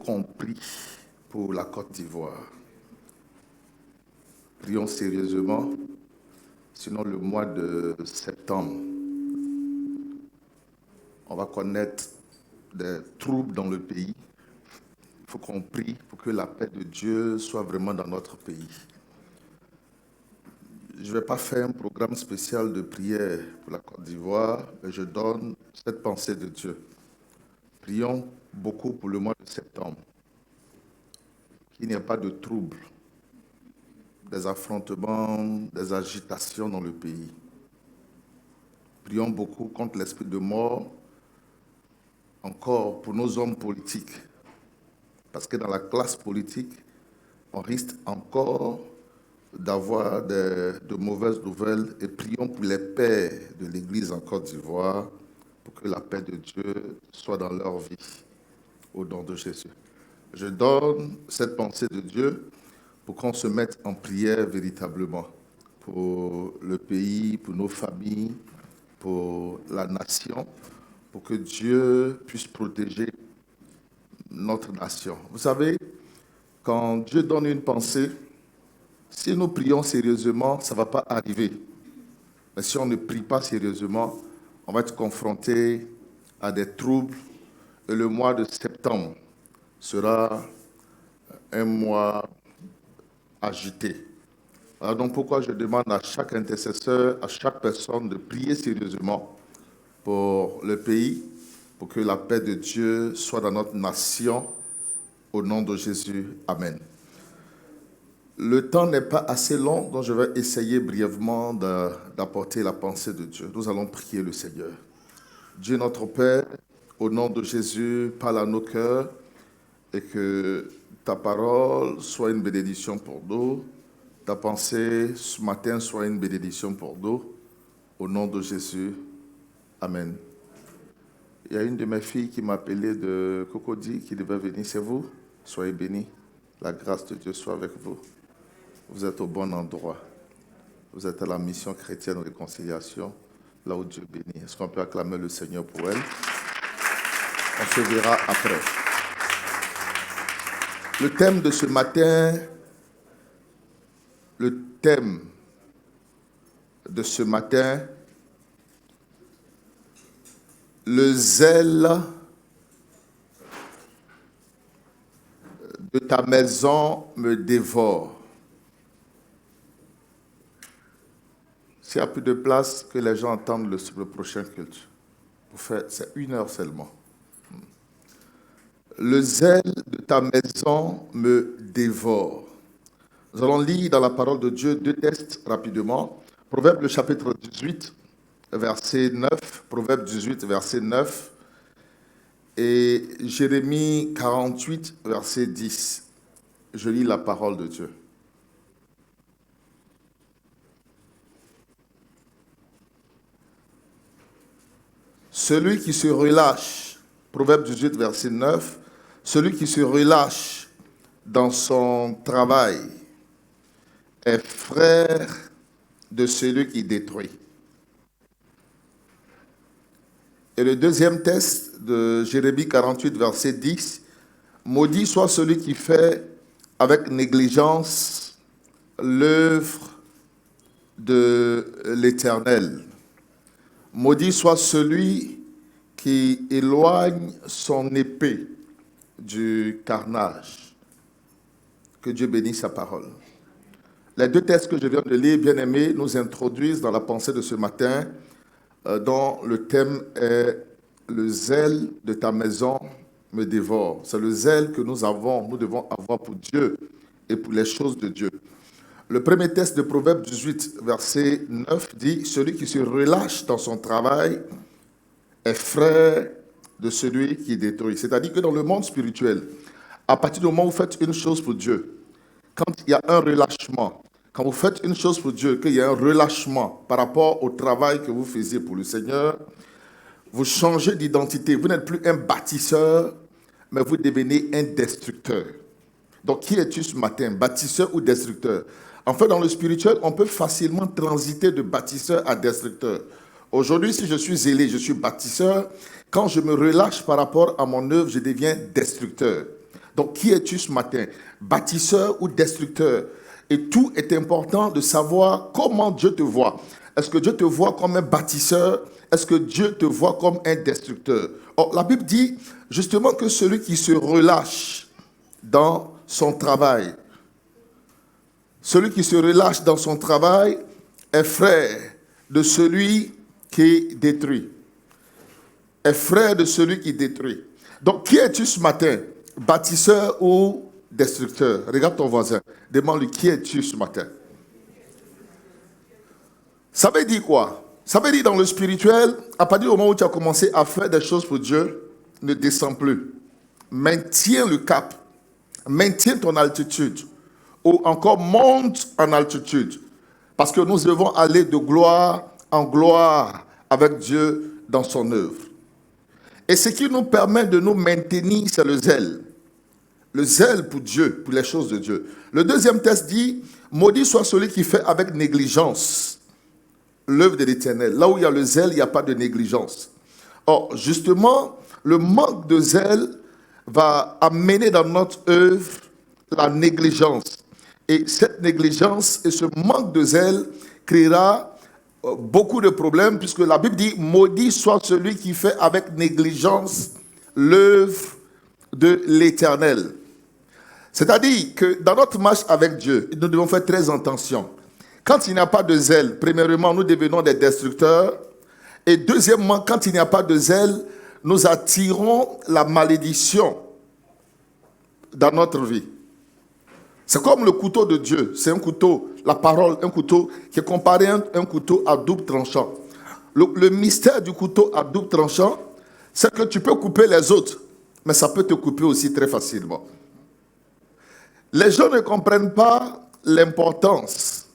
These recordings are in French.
qu'on prie pour la Côte d'Ivoire. Prions sérieusement, sinon le mois de septembre, on va connaître des troubles dans le pays. Il faut qu'on prie pour que la paix de Dieu soit vraiment dans notre pays. Je ne vais pas faire un programme spécial de prière pour la Côte d'Ivoire, mais je donne cette pensée de Dieu. Prions beaucoup pour le mois de septembre. Qu'il n'y ait pas de troubles, des affrontements, des agitations dans le pays. Prions beaucoup contre l'esprit de mort, encore pour nos hommes politiques. Parce que dans la classe politique, on risque encore d'avoir de mauvaises nouvelles et prions pour les pères de l'Église en Côte d'Ivoire pour que la paix de Dieu soit dans leur vie, au nom de Jésus. Je donne cette pensée de Dieu pour qu'on se mette en prière véritablement pour le pays, pour nos familles, pour la nation, pour que Dieu puisse protéger notre nation. Vous savez, quand Dieu donne une pensée, si nous prions sérieusement, ça ne va pas arriver. Mais si on ne prie pas sérieusement, on va être confronté à des troubles. Et le mois de septembre sera un mois agité. Voilà donc pourquoi je demande à chaque intercesseur, à chaque personne de prier sérieusement pour le pays, pour que la paix de Dieu soit dans notre nation. Au nom de Jésus, Amen. Le temps n'est pas assez long, donc je vais essayer brièvement d'apporter la pensée de Dieu. Nous allons prier le Seigneur. Dieu notre Père, au nom de Jésus, parle à nos cœurs et que ta parole soit une bénédiction pour nous. Ta pensée ce matin soit une bénédiction pour nous. Au nom de Jésus, Amen. Il y a une de mes filles qui m'a appelé de Cocody qui devait venir. C'est vous? Soyez bénis. La grâce de Dieu soit avec vous. Vous êtes au bon endroit. Vous êtes à la mission chrétienne de réconciliation, là où Dieu bénit. Est-ce qu'on peut acclamer le Seigneur pour elle? On se verra après. Le thème de ce matin, le zèle de ta maison me dévore. S'il n'y a plus de place, que les gens entendent le prochain culte. C'est 1 heure seulement. Le zèle de ta maison me dévore. Nous allons lire dans la parole de Dieu 2 textes rapidement. Proverbe le chapitre 18, verset 9. Proverbe 18, verset 9. Et Jérémie 48, verset 10. Je lis la parole de Dieu. Celui qui se relâche, Proverbe 18, verset 9, celui qui se relâche dans son travail est frère de celui qui détruit. Et le deuxième texte de Jérémie 48, verset 10, maudit soit celui qui fait avec négligence l'œuvre de l'Éternel. Maudit soit celui qui éloigne son épée du carnage. Que Dieu bénisse sa parole. Les 2 textes que je viens de lire, bien-aimés, nous introduisent dans la pensée de ce matin, dont le thème est « Le zèle de ta maison me dévore ». C'est le zèle que nous devons avoir pour Dieu et pour les choses de Dieu. Le premier texte de Proverbe 18, verset 9 dit « Celui qui se relâche dans son travail est frère de celui qui détruit ». C'est-à-dire que dans le monde spirituel, à partir du moment où vous faites une chose pour Dieu, quand il y a un relâchement, quand vous faites une chose pour Dieu, qu'il y a un relâchement par rapport au travail que vous faisiez pour le Seigneur, vous changez d'identité. Vous n'êtes plus un bâtisseur, mais vous devenez un destructeur. Donc, qui es-tu ce matin, bâtisseur ou destructeur? En fait, dans le spirituel, on peut facilement transiter de bâtisseur à destructeur. Aujourd'hui, si je suis zélé, je suis bâtisseur. Quand je me relâche par rapport à mon œuvre, je deviens destructeur. Donc, qui es-tu ce matin? Bâtisseur ou destructeur? Et tout est important de savoir comment Dieu te voit. Est-ce que Dieu te voit comme un bâtisseur? Est-ce que Dieu te voit comme un destructeur? Or, la Bible dit justement que celui qui se relâche dans son travail, celui qui se relâche dans son travail est frère de celui qui détruit. Est frère de celui qui détruit. Donc, qui es-tu ce matin? Bâtisseur ou destructeur? Regarde ton voisin. Demande-lui, qui es-tu ce matin? Ça veut dire quoi? Ça veut dire dans le spirituel, à partir du moment où tu as commencé à faire des choses pour Dieu, ne descends plus. Maintiens le cap. Maintiens ton altitude. Ou encore monte en altitude. Parce que nous devons aller de gloire en gloire avec Dieu dans son œuvre. Et ce qui nous permet de nous maintenir, c'est le zèle. Le zèle pour Dieu, pour les choses de Dieu. Le deuxième texte dit, maudit soit celui qui fait avec négligence l'œuvre de l'Éternel. Là où il y a le zèle, il n'y a pas de négligence. Or, justement, le manque de zèle va amener dans notre œuvre la négligence. Et cette négligence et ce manque de zèle créera beaucoup de problèmes, puisque la Bible dit, maudit soit celui qui fait avec négligence l'œuvre de l'Éternel. C'est-à-dire que dans notre marche avec Dieu, nous devons faire très attention. Quand il n'y a pas de zèle, premièrement, nous devenons des destructeurs. Et deuxièmement, quand il n'y a pas de zèle, nous attirons la malédiction dans notre vie. C'est comme le couteau de Dieu. C'est un couteau, la parole, un couteau qui est comparé à un couteau à double tranchant. Le mystère du couteau à double tranchant, c'est que tu peux couper les autres, mais ça peut te couper aussi très facilement. Les gens ne comprennent pas l'importance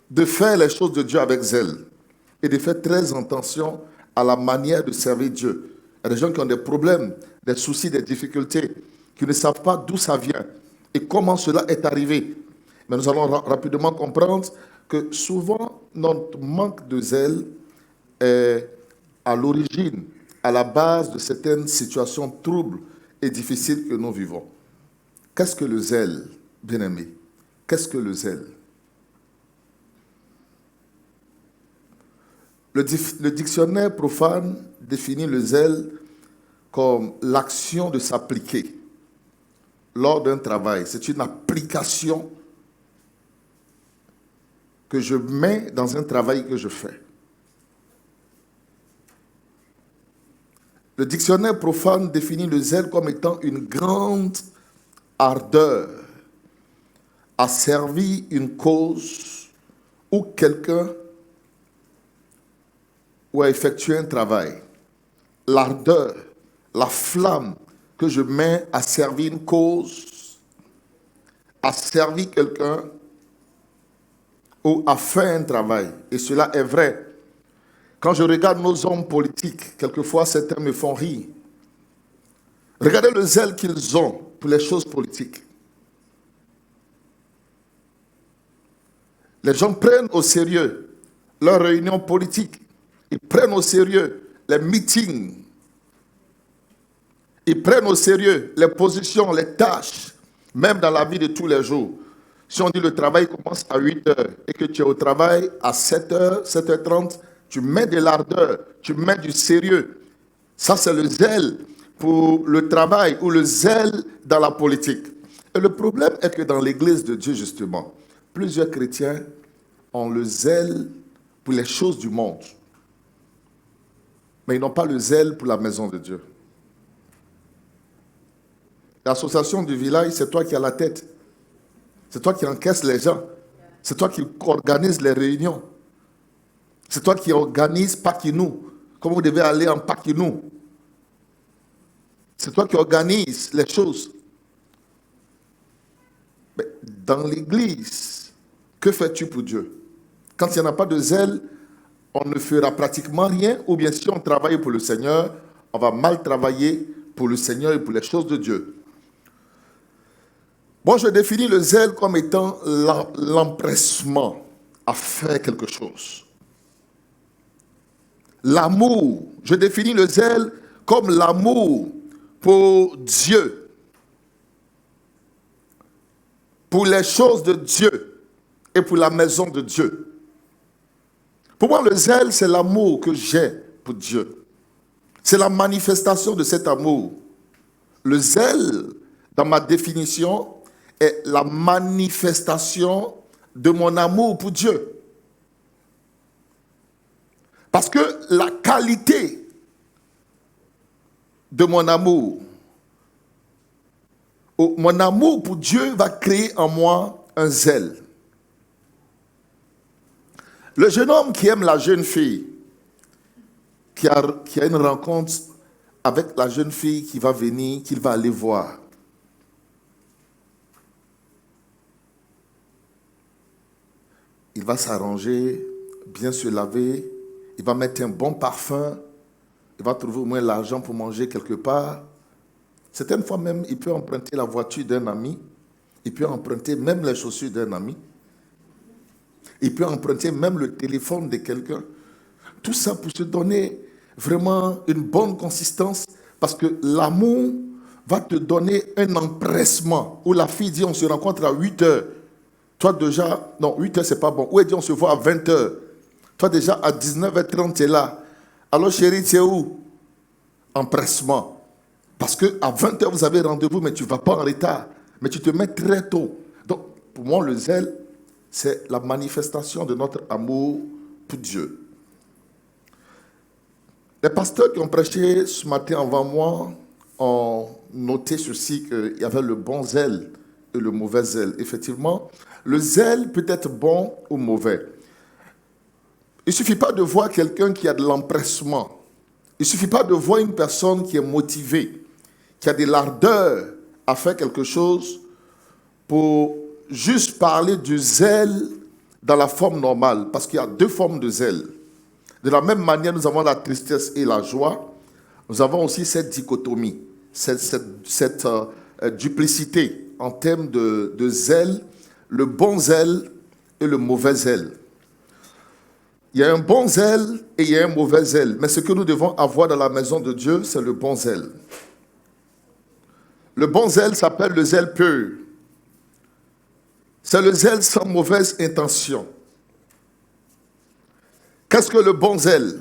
de faire les choses de Dieu avec zèle et de faire très attention à la manière de servir Dieu. Il y a des gens qui ont des problèmes, des soucis, des difficultés, qui ne savent pas d'où ça vient et comment cela est arrivé. Mais nous allons rapidement comprendre que souvent, notre manque de zèle est à l'origine, à la base de certaines situations troubles et difficiles que nous vivons. Qu'est-ce que le zèle, bien-aimé? Qu'est-ce que le zèle? Le dictionnaire profane définit le zèle comme l'action de s'appliquer lors d'un travail. C'est une application que je mets dans un travail que je fais. Le dictionnaire profane définit le zèle comme étant une grande ardeur à servir une cause ou quelqu'un ou à effectuer un travail. L'ardeur, la flamme que je mets à servir une cause, à servir quelqu'un ou à faire un travail. Et cela est vrai. Quand je regarde nos hommes politiques, quelquefois certains me font rire. Regardez le zèle qu'ils ont pour les choses politiques. Les gens prennent au sérieux leurs réunions politiques. Ils prennent au sérieux les meetings. Ils prennent au sérieux les positions, les tâches, même dans la vie de tous les jours. Si on dit le travail commence à 8 heures et que tu es au travail à 7 heures, 7h30, tu mets de l'ardeur, tu mets du sérieux. Ça, c'est le zèle pour le travail ou le zèle dans la politique. Et le problème est que dans l'église de Dieu, justement, plusieurs chrétiens ont le zèle pour les choses du monde. Mais ils n'ont pas le zèle pour la maison de Dieu. L'association du village, c'est toi qui as la tête. C'est toi qui encaisses les gens. C'est toi qui organise les réunions. C'est toi qui organise Paquinou. Comme vous devez aller en Paquinou. C'est toi qui organise les choses. Mais dans l'église, que fais-tu pour Dieu? Quand il n'y en a pas de zèle, on ne fera pratiquement rien. Ou bien si on travaille pour le Seigneur, on va mal travailler pour le Seigneur et pour les choses de Dieu. Moi, je définis le zèle comme étant l'empressement à faire quelque chose. L'amour, je définis le zèle comme l'amour pour Dieu. pour les choses de Dieu et pour la maison de Dieu. Pour moi, le zèle, c'est l'amour que j'ai pour Dieu. C'est la manifestation de cet amour. Le zèle, dans ma définition, est la manifestation de mon amour pour Dieu. Parce que la qualité de mon amour pour Dieu va créer en moi un zèle. Le jeune homme qui aime la jeune fille, qui a une rencontre avec la jeune fille qui va venir, qu'il va aller voir. Il va s'arranger, bien se laver, il va mettre un bon parfum, il va trouver au moins l'argent pour manger quelque part. Certaines fois même, il peut emprunter la voiture d'un ami, il peut emprunter même les chaussures d'un ami, il peut emprunter même le téléphone de quelqu'un. Tout ça pour se donner vraiment une bonne consistance, parce que l'amour va te donner un empressement, où la fille dit on se rencontre à 8 heures. Toi déjà, non, 8 heures c'est pas bon. Où elle dit on se voit à 20 heures. Toi déjà à 19h30 tu es là. Alors chérie, tu es où? Empressement. Parce qu'à 20 heures vous avez rendez-vous, mais tu ne vas pas en retard. Mais tu te mets très tôt. Donc pour moi le zèle, c'est la manifestation de notre amour pour Dieu. Les pasteurs qui ont prêché ce matin avant moi ont noté ceci, qu'il y avait le bon zèle et le mauvais zèle. Effectivement, le zèle peut être bon ou mauvais. Il ne suffit pas de voir quelqu'un qui a de l'empressement. Il ne suffit pas de voir une personne qui est motivée, qui a de l'ardeur à faire quelque chose pour juste parler du zèle dans la forme normale. Parce qu'il y a deux formes de zèle. De la même manière, nous avons la tristesse et la joie. Nous avons aussi cette dichotomie, cette duplicité en termes de zèle, le bon zèle et le mauvais zèle. Il y a un bon zèle et il y a un mauvais zèle. Mais ce que nous devons avoir dans la maison de Dieu, c'est le bon zèle. Le bon zèle s'appelle le zèle pur. C'est le zèle sans mauvaise intention. Qu'est-ce que le bon zèle?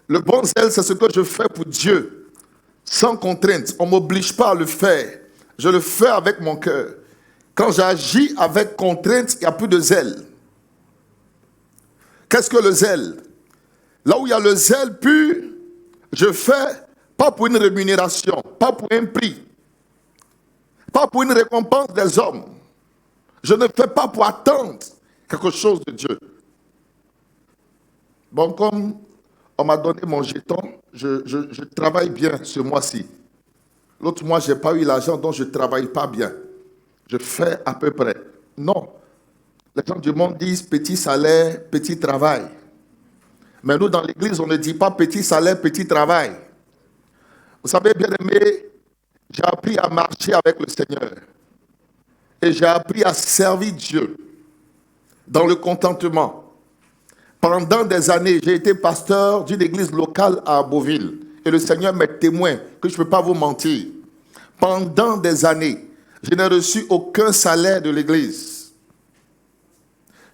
Le bon zèle, c'est ce que je fais pour Dieu, sans contrainte. On ne m'oblige pas à le faire. Je le fais avec mon cœur. Quand j'agis avec contrainte, il n'y a plus de zèle. Qu'est-ce que le zèle? Là où il y a le zèle pur, je fais pas pour une rémunération, pas pour un prix, pas pour une récompense des hommes. Je ne fais pas pour attendre quelque chose de Dieu. Bon, comme on m'a donné mon jeton, je travaille bien ce mois-ci. L'autre mois, je n'ai pas eu l'argent, donc je ne travaille pas bien. Je fais à peu près. Non. Les gens du monde disent petit salaire, petit travail. Mais nous, dans l'église, on ne dit pas petit salaire, petit travail. Vous savez, bien aimé, j'ai appris à marcher avec le Seigneur. Et j'ai appris à servir Dieu dans le contentement. Pendant des années, j'ai été pasteur d'une église locale à Beauville. Et le Seigneur m'est témoin que je ne peux pas vous mentir. Pendant des années, je n'ai reçu aucun salaire de l'église.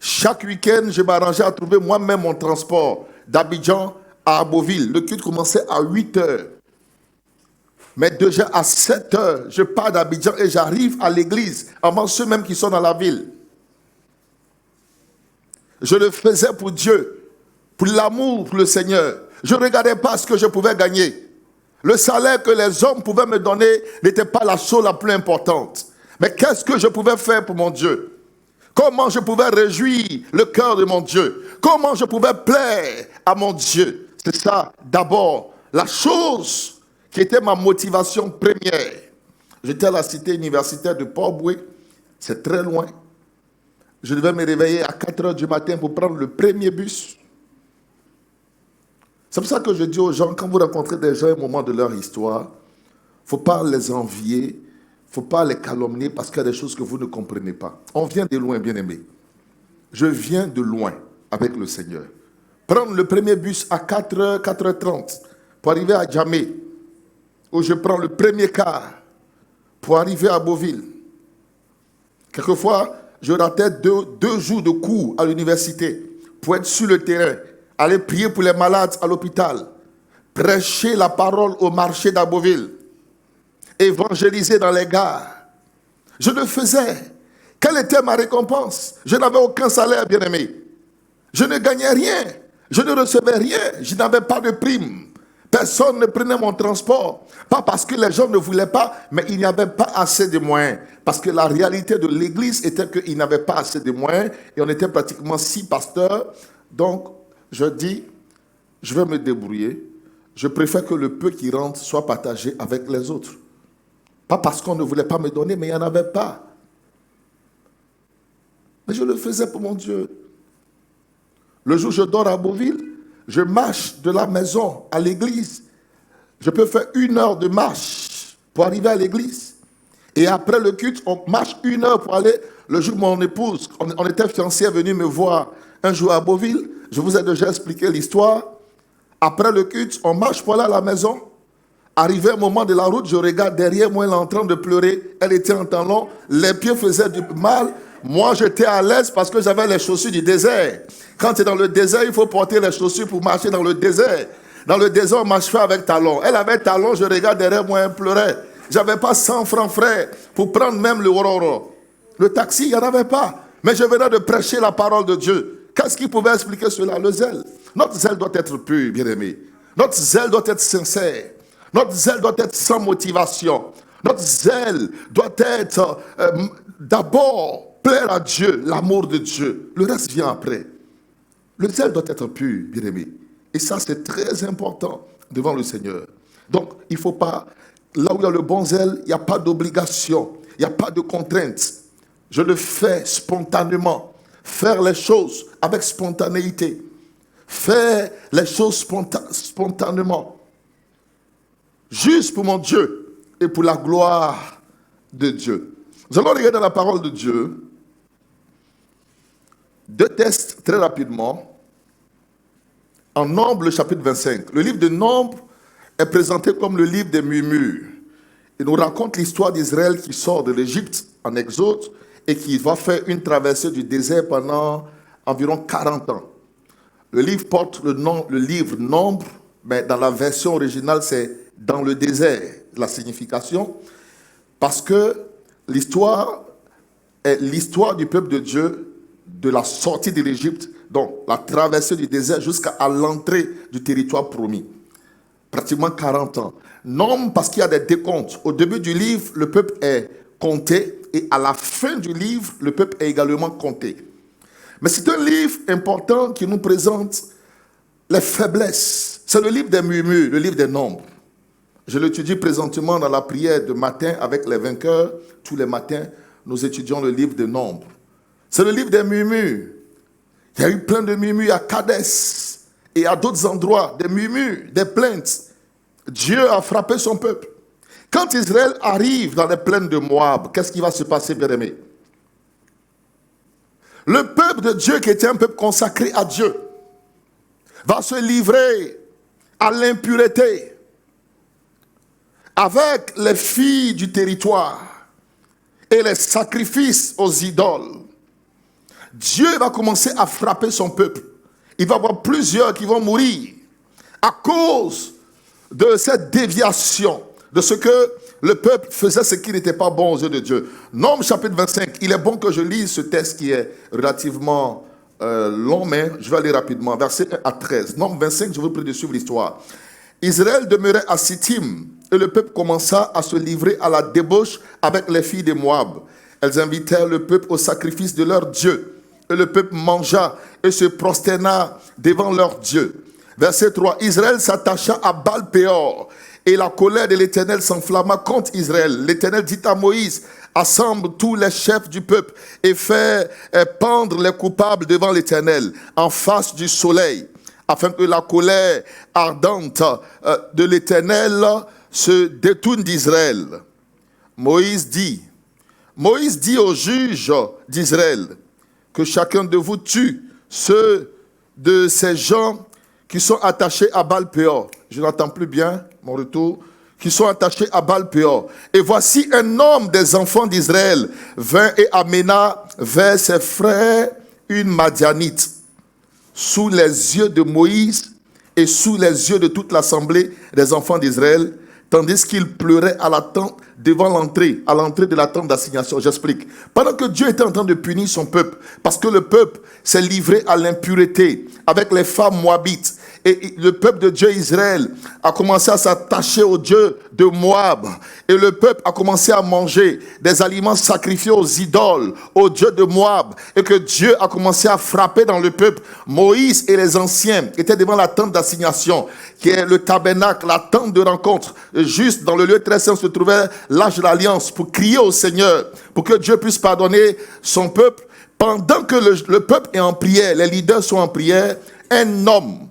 Chaque week-end, je m'arrangeais à trouver moi-même mon transport d'Abidjan à Beauville. Le culte commençait à 8 heures. Mais déjà à 7 heures, je pars d'Abidjan et j'arrive à l'église avant ceux même qui sont dans la ville. Je le faisais pour Dieu, pour l'amour pour le Seigneur. Je ne regardais pas ce que je pouvais gagner. Le salaire que les hommes pouvaient me donner n'était pas la chose la plus importante. Mais qu'est-ce que je pouvais faire pour mon Dieu? Comment je pouvais réjouir le cœur de mon Dieu? Comment je pouvais plaire à mon Dieu? C'est ça, d'abord, la chose qui était ma motivation première. J'étais à la cité universitaire de Port-Boué. C'est très loin. Je devais me réveiller à 4 heures du matin pour prendre le premier bus. C'est pour ça que je dis aux gens, quand vous rencontrez des gens à un moment de leur histoire, il ne faut pas les envier, il ne faut pas les calomnier parce qu'il y a des choses que vous ne comprenez pas. On vient de loin, bien-aimés. Je viens de loin avec le Seigneur. Prendre le premier bus à 4h, 4h30 pour arriver à Djamé, où je prends le premier car pour arriver à Beauville. Quelquefois, je ratais deux jours de cours à l'université pour être sur le terrain, aller prier pour les malades à l'hôpital, prêcher la parole au marché d'Abbeville, évangéliser dans les gares. Je le faisais. Quelle était ma récompense? Je n'avais aucun salaire, bien-aimé. Je ne gagnais rien. Je ne recevais rien. Je n'avais pas de prime. Personne ne prenait mon transport. Pas parce que les gens ne voulaient pas, mais il n'y avait pas assez de moyens. Parce que la réalité de l'église était qu'il n'y avait pas assez de moyens et on était pratiquement 6 pasteurs. Donc, je dis, je vais me débrouiller. Je préfère que le peu qui rentre soit partagé avec les autres. Pas parce qu'on ne voulait pas me donner, mais il n'y en avait pas. Mais je le faisais pour mon Dieu. Le jour où je dors à Beauville, je marche de la maison à l'église. Je peux faire 1 heure de marche pour arriver à l'église. Et après le culte, on marche 1 heure pour aller. Le jour où mon épouse, on était fiancés, est venue me voir un jour à Beauville. Je vous ai déjà expliqué l'histoire. Après le culte, on marche pour aller à la maison. Arrivé au moment de la route, je regarde derrière moi, elle est en train de pleurer. Elle était en talons, les pieds faisaient du mal. Moi, j'étais à l'aise parce que j'avais les chaussures du désert. Quand tu es dans le désert, il faut porter les chaussures pour marcher dans le désert. Dans le désert, on marche pas avec talons. Elle avait talons, je regarde derrière moi, elle pleurait. J'avais pas 100 francs frais pour prendre même le Roro. Le taxi, il n'y en avait pas. Mais je venais de prêcher la parole de Dieu. Qu'est-ce qui pouvait expliquer cela? Le zèle. Notre zèle doit être pur, bien-aimé. Notre zèle doit être sincère. Notre zèle doit être sans motivation. Notre zèle doit être d'abord plaire à Dieu, l'amour de Dieu. Le reste vient après. Le zèle doit être pur, bien-aimé. Et ça, c'est très important devant le Seigneur. Donc, il ne faut pas, là où il y a le bon zèle, il n'y a pas d'obligation, il n'y a pas de contrainte. Je le fais spontanément. Faire les choses avec spontanéité. Faire les choses spontanément. Juste pour mon Dieu et pour la gloire de Dieu. Nous allons regarder la parole de Dieu. 2 textes très rapidement. En Nombre, le chapitre 25. Le livre de Nombre est présenté comme le livre des murmures. Il nous raconte l'histoire d'Israël qui sort de l'Égypte en Exode et qui va faire une traversée du désert pendant environ 40 ans. Le livre porte le nom, le livre Nombre, mais dans la version originale, c'est dans le désert, la signification, parce que l'histoire est l'histoire du peuple de Dieu de la sortie de l'Égypte, donc la traversée du désert jusqu'à l'entrée du territoire promis. Pratiquement 40 ans. Nombre parce qu'il y a des décomptes. Au début du livre, le peuple est compté et à la fin du livre, le peuple est également compté. Mais c'est un livre important qui nous présente les faiblesses. C'est le livre des murmures, le livre des nombres. Je l'étudie présentement dans la prière de matin avec les vainqueurs. Tous les matins, nous étudions le livre des nombres. C'est le livre des murmures. Il y a eu plein de murmures à Kadès et à d'autres endroits, des murmures, des plaintes. Dieu a frappé son peuple. Quand Israël arrive dans les plaines de Moab, qu'est-ce qui va se passer, bien-aimés? Le peuple de Dieu, qui était un peuple consacré à Dieu, va se livrer à l'impureté avec les filles du territoire et les sacrifices aux idoles. Dieu va commencer à frapper son peuple. Il va y avoir plusieurs qui vont mourir à cause de cette déviation, de ce que le peuple faisait ce qui n'était pas bon aux yeux de Dieu. Nombre chapitre 25, il est bon que je lise ce texte qui est relativement long, mais je vais aller rapidement. Verset 1 à 13. Nombre 25, je vous prie de suivre l'histoire. Israël demeurait à Sittim et le peuple commença à se livrer à la débauche avec les filles de Moab. Elles invitèrent le peuple au sacrifice de leur Dieu. Et le peuple mangea et se prosterna devant leur Dieu. Verset 3. Israël s'attacha à Baal-Péor et la colère de l'Éternel s'enflamma contre Israël. L'Éternel dit à Moïse: assemble tous les chefs du peuple et fais pendre les coupables devant l'Éternel en face du soleil, afin que la colère ardente de l'Éternel se détourne d'Israël. Moïse dit aux juges d'Israël que chacun de vous tue ceux de ces gens qui sont attachés à Baal-Péor. Je n'entends plus bien mon retour. qui sont attachés à Baal-Péor. Et voici un homme des enfants d'Israël vint et amena vers ses frères une Madianite, sous les yeux de Moïse et sous les yeux de toute l'assemblée des enfants d'Israël, tandis qu'il pleurait à la tente devant l'entrée, à l'entrée de la tente d'assignation. J'explique. Pendant que Dieu était en train de punir son peuple, parce que le peuple s'est livré à l'impureté avec les femmes moabites, et le peuple de Dieu Israël a commencé à s'attacher au Dieu de Moab. Et le peuple a commencé à manger des aliments sacrifiés aux idoles, au Dieu de Moab. Et que Dieu a commencé à frapper dans le peuple. Moïse et les anciens étaient devant la tente d'assignation, qui est le tabernacle, la tente de rencontre. Juste dans le lieu très saint se trouvait l'arche de l'alliance pour crier au Seigneur, pour que Dieu puisse pardonner son peuple. Pendant que le peuple est en prière, les leaders sont en prière, un homme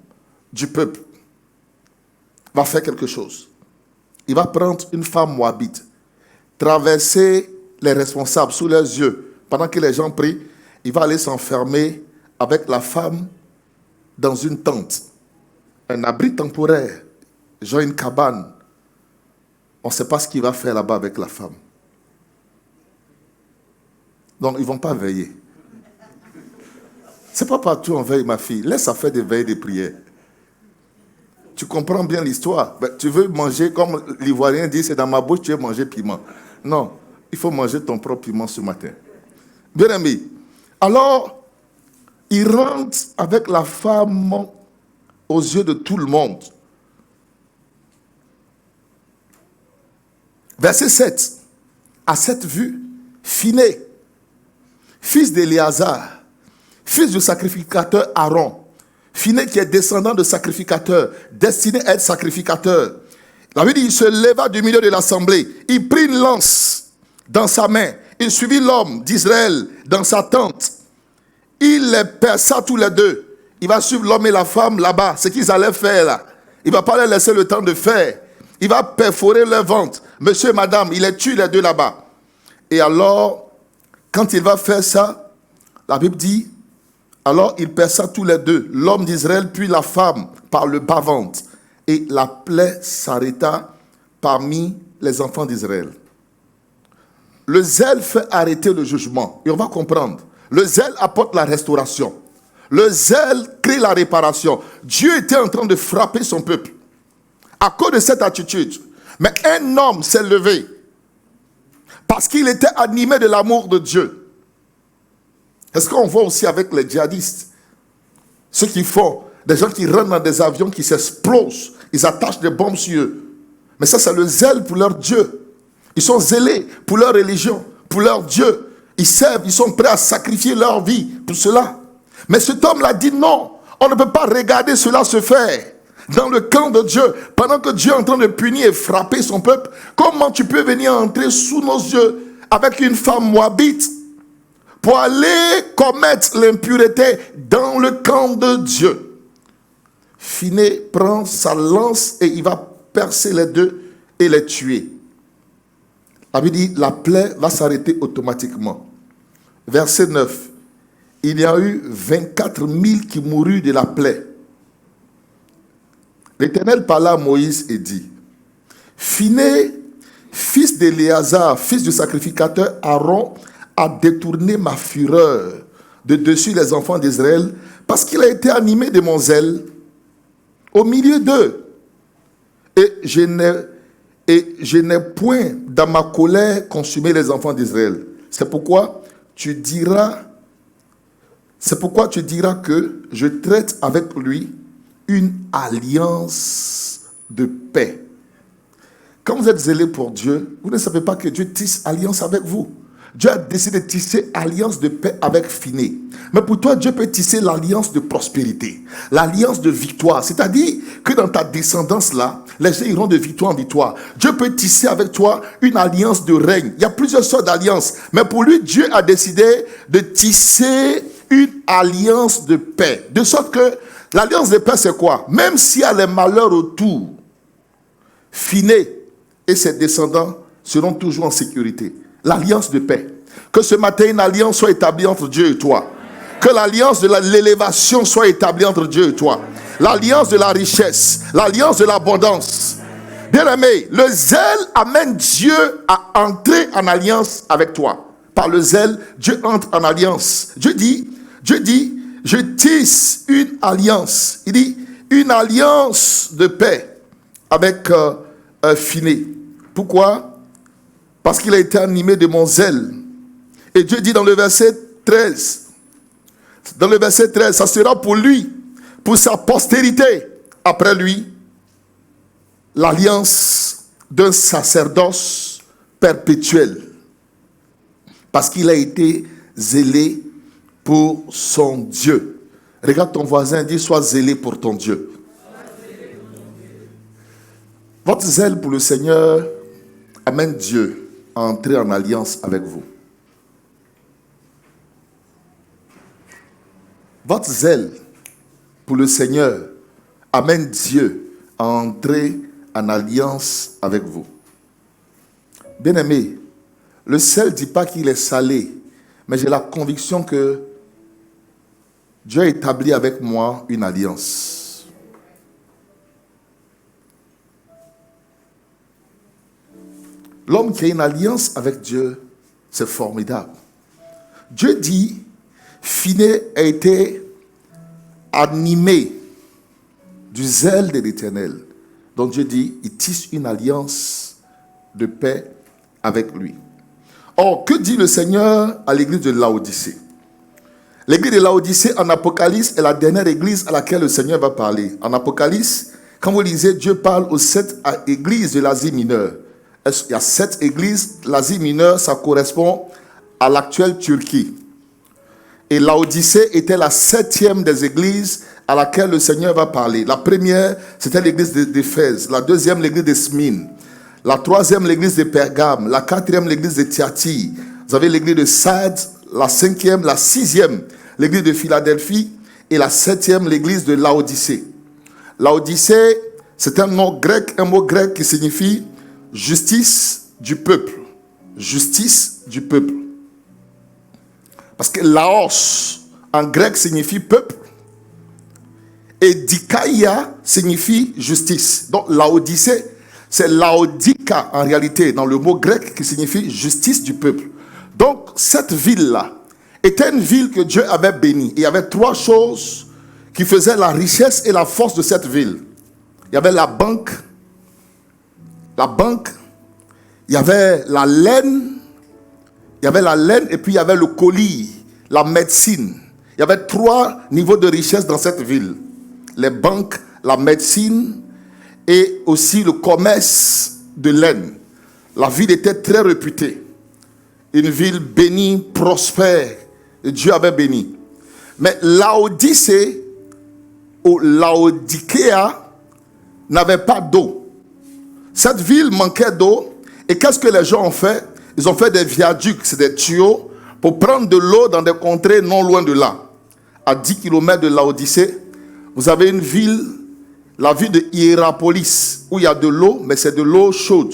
du peuple va faire quelque chose. Il va prendre une femme moabite, traverser les responsables sous leurs yeux. Pendant que les gens prient, il va aller s'enfermer avec la femme dans une tente, un abri temporaire, genre une cabane. On ne sait pas ce qu'il va faire là-bas avec la femme. Donc, ils ne vont pas veiller. Ce n'est pas partout on veille, ma fille. Laisse ça faire des veilles de prière. Tu comprends bien l'histoire. Ben, tu veux manger, comme l'Ivoirien dit, c'est dans ma bouche, tu veux manger piment. Non, il faut manger ton propre piment ce matin. Bien aimé. Alors, il rentre avec la femme aux yeux de tout le monde. Verset 7. À cette vue, Phiné, fils d'Éléazar, fils du sacrificateur Aaron, Phiné qui est descendant de sacrificateur, destiné à être sacrificateur. La Bible dit, il se leva du milieu de l'assemblée, il prit une lance dans sa main, il suivit l'homme d'Israël dans sa tente. Il les perça tous les deux. Il va suivre l'homme et la femme là-bas, ce qu'ils allaient faire là. Il ne va pas leur laisser le temps de faire. Il va perforer leur ventre. Monsieur et madame, il les tue les deux là-bas. Et alors, quand il va faire ça, la Bible dit, alors il perça tous les deux, l'homme d'Israël puis la femme, par le bas-ventre. Et la plaie s'arrêta parmi les enfants d'Israël. Le zèle fait arrêter le jugement. Et on va comprendre. Le zèle apporte la restauration. Le zèle crée la réparation. Dieu était en train de frapper son peuple à cause de cette attitude. Mais un homme s'est levé parce qu'il était animé de l'amour de Dieu. Est-ce qu'on voit aussi avec les djihadistes, ceux qui font, des gens qui rentrent dans des avions qui s'explosent, ils attachent des bombes sur eux. Mais ça, c'est le zèle pour leur Dieu. Ils sont zélés pour leur religion, pour leur Dieu. Ils servent, ils sont prêts à sacrifier leur vie pour cela. Mais cet homme-là dit non, on ne peut pas regarder cela se faire dans le camp de Dieu, pendant que Dieu est en train de punir et frapper son peuple. Comment tu peux venir entrer sous nos yeux avec une femme moabite pour aller commettre l'impureté dans le camp de Dieu? Phiné prend sa lance et il va percer les deux et les tuer. La Bible dit, la plaie va s'arrêter automatiquement. Verset 9. Il y a eu 24 000 qui moururent de la plaie. L'Éternel parla à Moïse et dit, Phiné, fils d'Éléazar, fils du sacrificateur Aaron, a détourné ma fureur de dessus les enfants d'Israël parce qu'il a été animé de mon zèle au milieu d'eux. Et je n'ai point dans ma colère consumé les enfants d'Israël. C'est pourquoi tu diras que je traite avec lui une alliance de paix. Quand vous êtes zélé pour Dieu, vous ne savez pas que Dieu tisse alliance avec vous. Dieu a décidé de tisser alliance de paix avec Phiné. Mais pour toi, Dieu peut tisser l'alliance de prospérité, l'alliance de victoire. C'est-à-dire que dans ta descendance là, les gens iront de victoire en victoire. Dieu peut tisser avec toi une alliance de règne. Il y a plusieurs sortes d'alliances. Mais pour lui, Dieu a décidé de tisser une alliance de paix. De sorte que l'alliance de paix, c'est quoi? Même s'il y a les malheurs autour, Phiné et ses descendants seront toujours en sécurité. L'alliance de paix. Que ce matin, une alliance soit établie entre Dieu et toi. Que l'alliance de l'élévation soit établie entre Dieu et toi. L'alliance de la richesse. L'alliance de l'abondance. Bien-aimé, le zèle amène Dieu à entrer en alliance avec toi. Par le zèle, Dieu entre en alliance. Dieu dit, je tisse une alliance. Il dit, une alliance de paix avec Phiné. Pourquoi? Parce qu'il a été animé de mon zèle. Et Dieu dit dans le verset 13, ça sera pour lui, pour sa postérité, après lui, l'alliance d'un sacerdoce perpétuel. Parce qu'il a été zélé pour son Dieu. Regarde ton voisin, dis, sois zélé pour ton Dieu. Votre zèle pour le Seigneur amène Dieu à entrer en alliance avec vous. Votre zèle pour le Seigneur amène Dieu à entrer en alliance avec vous. Bien-aimé, le sel ne dit pas qu'il est salé, mais j'ai la conviction que Dieu a établi avec moi une alliance. L'homme qui a une alliance avec Dieu, c'est formidable. Dieu dit, Phiné a été animé du zèle de l'Éternel. Donc Dieu dit, il tisse une alliance de paix avec lui. Or, que dit le Seigneur à l'église de Laodicée? L'église de Laodicée en Apocalypse est la dernière église à laquelle le Seigneur va parler. En Apocalypse, quand vous lisez, Dieu parle aux 7 églises de l'Asie mineure. Il y a 7 églises. L'Asie mineure, ça correspond à l'actuelle Turquie. Et Laodicée était la 7e des églises à laquelle le Seigneur va parler. La première, c'était l'église d'Éphèse. La deuxième, l'église de Smyrne. La troisième, l'église de Pergame. La quatrième, l'église de Thyatire. Vous avez l'église de Sardes. La 5e, la 6e, l'église de Philadelphie. Et la 7e, l'église de Laodicée. Laodicée, c'est un mot grec qui signifie justice du peuple. Justice du peuple. Parce que Laos, en grec, signifie peuple. Et Dikaïa signifie justice. Donc, Laodicée, c'est Laodika, en réalité, dans le mot grec, qui signifie justice du peuple. Donc, cette ville-là était une ville que Dieu avait bénie. Il y avait 3 choses qui faisaient la richesse et la force de cette ville. Il y avait la banque, il y avait la laine, et puis il y avait le colis, la médecine. Il y avait 3 niveaux de richesse dans cette ville. Les banques, la médecine et aussi le commerce de laine. La ville était très réputée. Une ville bénie, prospère. Et Dieu avait béni. Mais Laodicée ou Laodicéa n'avait pas d'eau. Cette ville manquait d'eau. Et qu'est-ce que les gens ont fait? Ils ont fait des viaducs, c'est des tuyaux, pour prendre de l'eau dans des contrées non loin de là. À 10 km de Laodicée, vous avez une ville, la ville de Hiérapolis, où il y a de l'eau, mais c'est de l'eau chaude.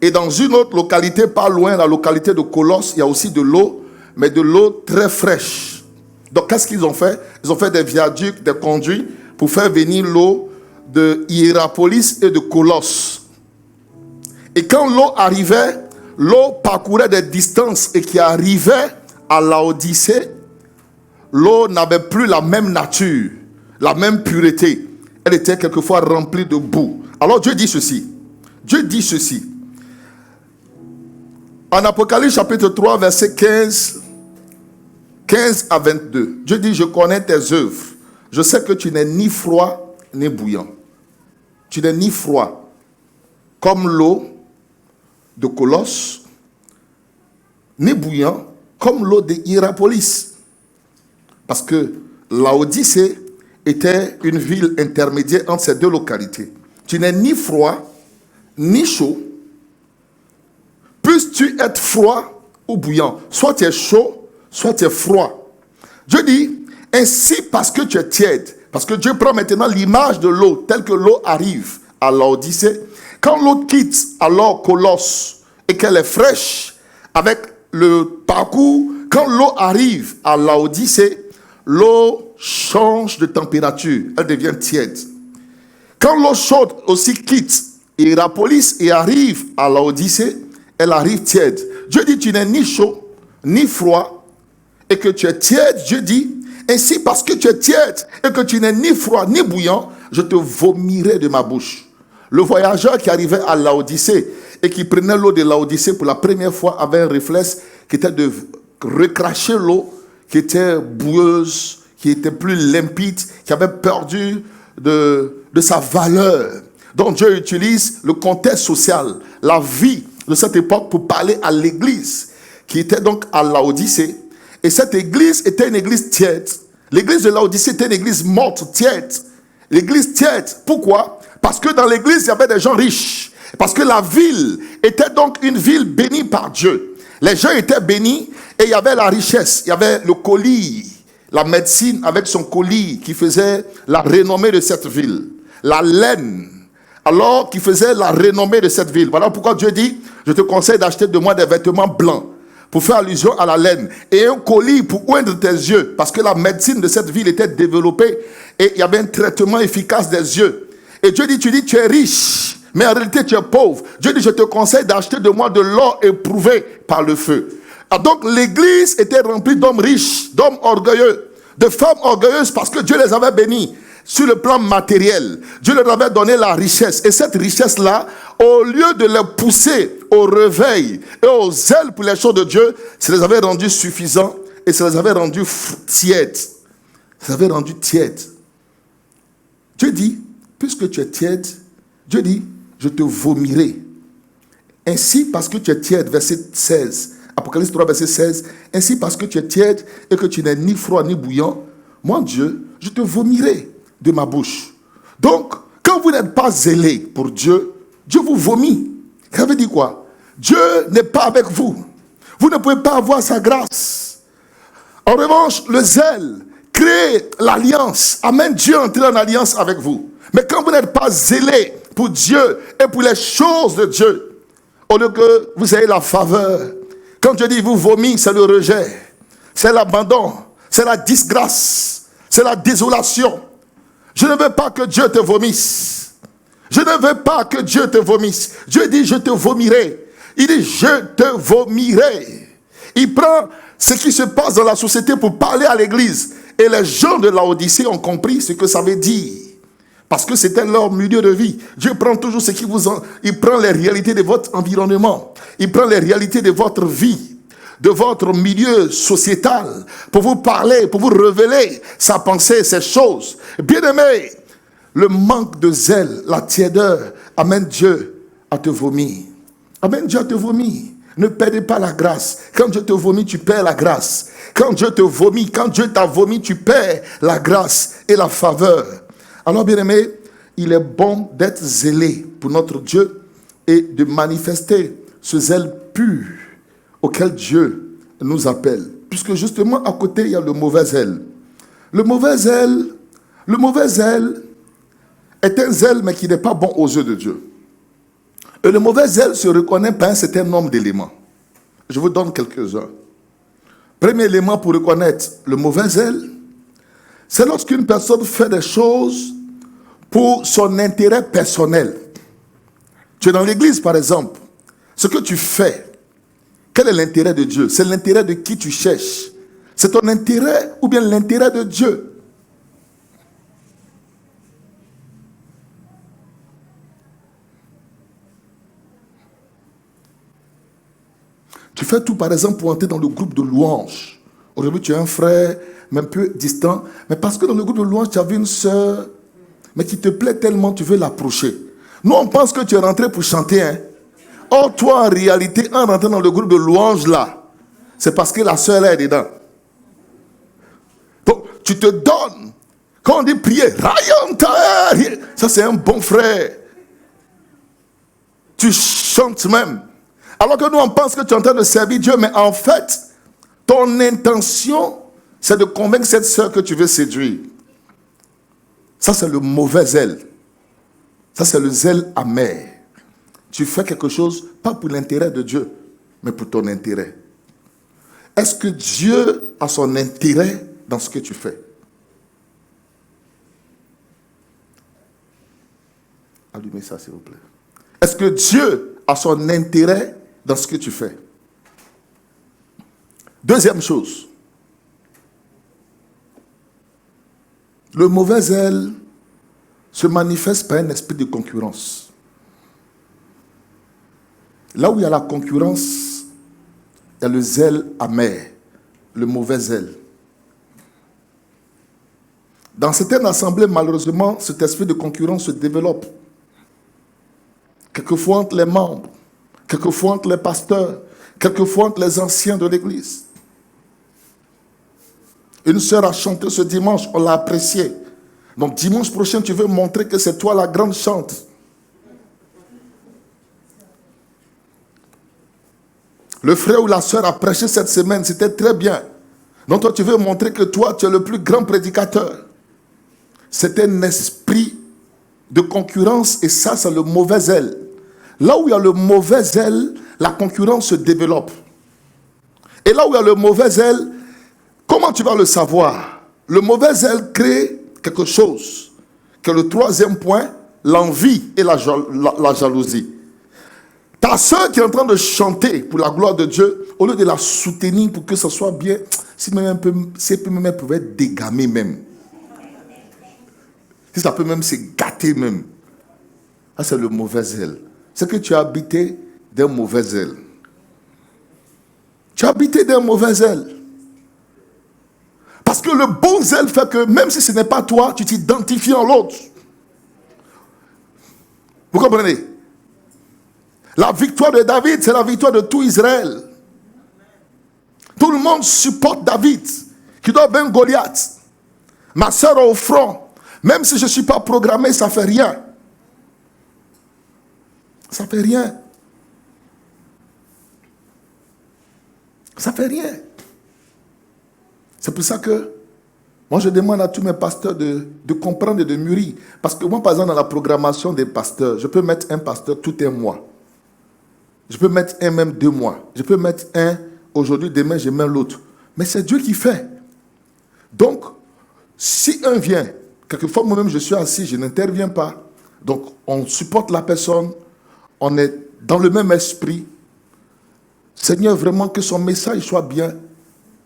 Et dans une autre localité, pas loin, la localité de Colosse, il y a aussi de l'eau, mais de l'eau très fraîche. Donc, qu'est-ce qu'ils ont fait? Ils ont fait des viaducs, des conduits, pour faire venir l'eau de Hiérapolis et de Colosse. Et quand l'eau arrivait, l'eau parcourait des distances et qui arrivait à Laodicée, l'eau n'avait plus la même nature, la même pureté. Elle était quelquefois remplie de boue. Alors Dieu dit ceci. En Apocalypse chapitre 3, verset 15 à 22. Dieu dit, je connais tes œuvres. Je sais que tu n'es ni froid ni bouillant. Tu n'es ni froid comme l'eau de Colosse, ni bouillant comme l'eau de Hiérapolis. Parce que Laodicée était une ville intermédiaire entre ces 2 localités. Tu n'es ni froid, ni chaud. Puisses-tu être froid ou bouillant. Soit tu es chaud, soit tu es froid. Dieu dit, ainsi parce que tu es tiède. Parce que Dieu prend maintenant l'image de l'eau, telle que l'eau arrive à Laodicée. Quand l'eau quitte alors Colosse et qu'elle est fraîche, avec le parcours, quand l'eau arrive à Laodicée, l'eau change de température, elle devient tiède. Quand l'eau chaude aussi quitte Hiérapolis et arrive à Laodicée, elle arrive tiède. Dieu dit, tu n'es ni chaud, ni froid, et que tu es tiède. Dieu dit, ainsi parce que tu es tiède, et que tu n'es ni froid, ni bouillant, je te vomirai de ma bouche. Le voyageur qui arrivait à Laodicée et qui prenait l'eau de Laodicée pour la première fois avait un réflexe qui était de recracher l'eau qui était boueuse, qui était plus limpide, qui avait perdu de sa valeur. Donc Dieu utilise le contexte social, la vie de cette époque pour parler à l'église qui était donc à Laodicée. Et cette église était une église tiède. L'église de Laodicée était une église morte, tiède. L'église tiède. Pourquoi? Parce que dans l'église, il y avait des gens riches. Parce que la ville était donc une ville bénie par Dieu. Les gens étaient bénis et il y avait la richesse. Il y avait le colis, la médecine avec son colis qui faisait la renommée de cette ville. La laine, alors qui faisait la renommée de cette ville. Voilà pourquoi Dieu dit, je te conseille d'acheter de moi des vêtements blancs pour faire allusion à la laine et un colis pour oindre tes yeux parce que la médecine de cette ville était développée et il y avait un traitement efficace des yeux. Et Dieu dit, tu dis, tu es riche, mais en réalité, tu es pauvre. Dieu dit, je te conseille d'acheter de moi de l'or éprouvé par le feu. Ah, donc, l'église était remplie d'hommes riches, d'hommes orgueilleux, de femmes orgueilleuses parce que Dieu les avait bénis sur le plan matériel. Dieu leur avait donné la richesse. Et cette richesse-là, au lieu de les pousser au réveil et au zèle pour les choses de Dieu, ça les avait rendus suffisants et ça les avait rendus tièdes. Ça les avait rendus tièdes. Dieu dit, puisque tu es tiède, Dieu dit, je te vomirai. Ainsi, parce que tu es tiède, verset 16, Apocalypse 3, verset 16, ainsi parce que tu es tiède et que tu n'es ni froid ni bouillant, moi Dieu, je te vomirai de ma bouche. Donc, quand vous n'êtes pas zélé pour Dieu, Dieu vous vomit. Ça veut dire quoi? Dieu n'est pas avec vous. Vous ne pouvez pas avoir sa grâce. En revanche, le zèle crée l'alliance, amène Dieu à entrer en alliance avec vous. Mais quand vous n'êtes pas zélé pour Dieu et pour les choses de Dieu, au lieu que vous ayez la faveur, quand Dieu dit vous vomit, c'est le rejet, c'est l'abandon, c'est la disgrâce, c'est la désolation. Je ne veux pas que Dieu te vomisse. Je ne veux pas que Dieu te vomisse. Dieu dit je te vomirai. Il dit je te vomirai. Il prend ce qui se passe dans la société pour parler à l'église. Et les gens de Laodicée ont compris ce que ça veut dire. Parce que c'était leur milieu de vie. Dieu prend toujours ce qui il prend les réalités de votre environnement. Il prend les réalités de votre vie, de votre milieu sociétal, pour vous parler, pour vous révéler sa pensée, ses choses. Bien-aimé, le manque de zèle, la tiédeur, amène Dieu à te vomir. Amène Dieu à te vomir. Ne perdez pas la grâce. Quand Dieu te vomit, tu perds la grâce. Quand Dieu te vomit, quand Dieu t'a vomi, tu perds la grâce et la faveur. Alors, bien-aimé, il est bon d'être zélé pour notre Dieu et de manifester ce zèle pur auquel Dieu nous appelle. Puisque justement, à côté, il y a le mauvais zèle. Le mauvais zèle est un zèle, mais qui n'est pas bon aux yeux de Dieu. Et le mauvais zèle se reconnaît par un certain nombre d'éléments. Je vous donne quelques-uns. Premier élément pour reconnaître le mauvais zèle, c'est lorsqu'une personne fait des choses pour son intérêt personnel. Tu es dans l'église, par exemple. Ce que tu fais, quel est l'intérêt de Dieu? C'est l'intérêt de qui tu cherches. C'est ton intérêt ou bien l'intérêt de Dieu? Tu fais tout, par exemple, pour entrer dans le groupe de louanges. Aujourd'hui, tu es un frère, mais un peu distant. Mais parce que dans le groupe de louanges, tu as vu une sœur, mais qui te plaît tellement, tu veux l'approcher. Nous, on pense que tu es rentré pour chanter. Hein? Or, toi, en réalité, en rentrant dans le groupe de louanges, là, c'est parce que la sœur là est dedans. Donc, tu te donnes. Quand on dit prier, ça c'est un bon frère. Tu chantes même. Alors que nous, on pense que tu es en train de servir Dieu, mais en fait, ton intention, c'est de convaincre cette sœur que tu veux séduire. Ça, c'est le mauvais zèle. Ça, c'est le zèle amer. Tu fais quelque chose, pas pour l'intérêt de Dieu, mais pour ton intérêt. Est-ce que Dieu a son intérêt dans ce que tu fais? Allumez ça, s'il vous plaît. Est-ce que Dieu a son intérêt dans ce que tu fais? Deuxième chose, le mauvais zèle se manifeste par un esprit de concurrence. Là où il y a la concurrence, il y a le zèle amer, le mauvais zèle. Dans certaines assemblées, malheureusement, cet esprit de concurrence se développe. Quelquefois entre les membres, quelquefois entre les pasteurs, quelquefois entre les anciens de l'église. Une sœur a chanté ce dimanche, on l'a apprécié. Donc dimanche prochain, tu veux montrer que c'est toi la grande chante. Le frère ou la sœur a prêché cette semaine, c'était très bien. Donc toi, tu veux montrer que toi, tu es le plus grand prédicateur. C'est un esprit de concurrence et ça, c'est le mauvais zèle. Là où il y a le mauvais zèle, la concurrence se développe. Et là où il y a le mauvais zèle, comment tu vas le savoir? Le mauvais zèle crée quelque chose, que le troisième point, l'envie et la jalousie. Ta soeur qui est en train de chanter pour la gloire de Dieu, au lieu de la soutenir pour que ça soit bien, si elle pouvait être dégamée même. Si ça peut même se gâter même. Ça, c'est le mauvais zèle. C'est que tu as habité d'un mauvais zèle. Tu as habité d'un mauvais zèle. Parce que le bon zèle fait que même si ce n'est pas toi, tu t'identifies en l'autre. Vous comprenez? La victoire de David, c'est la victoire de tout Israël. Tout le monde supporte David, qui doit bien Goliath. Ma soeur au front. Même si je ne suis pas programmé, ça ne fait rien. Ça ne fait rien. Ça ne fait rien. C'est pour ça que moi, je demande à tous mes pasteurs de comprendre et de mûrir. Parce que moi, par exemple, dans la programmation des pasteurs, je peux mettre un pasteur tout un mois. Je peux mettre un même 2 mois. Je peux mettre un aujourd'hui, demain, je mets l'autre. Mais c'est Dieu qui fait. Donc, si un vient, quelquefois moi-même je suis assis, je n'interviens pas. Donc, on supporte la personne, on est dans le même esprit. Seigneur, vraiment que son message soit bien.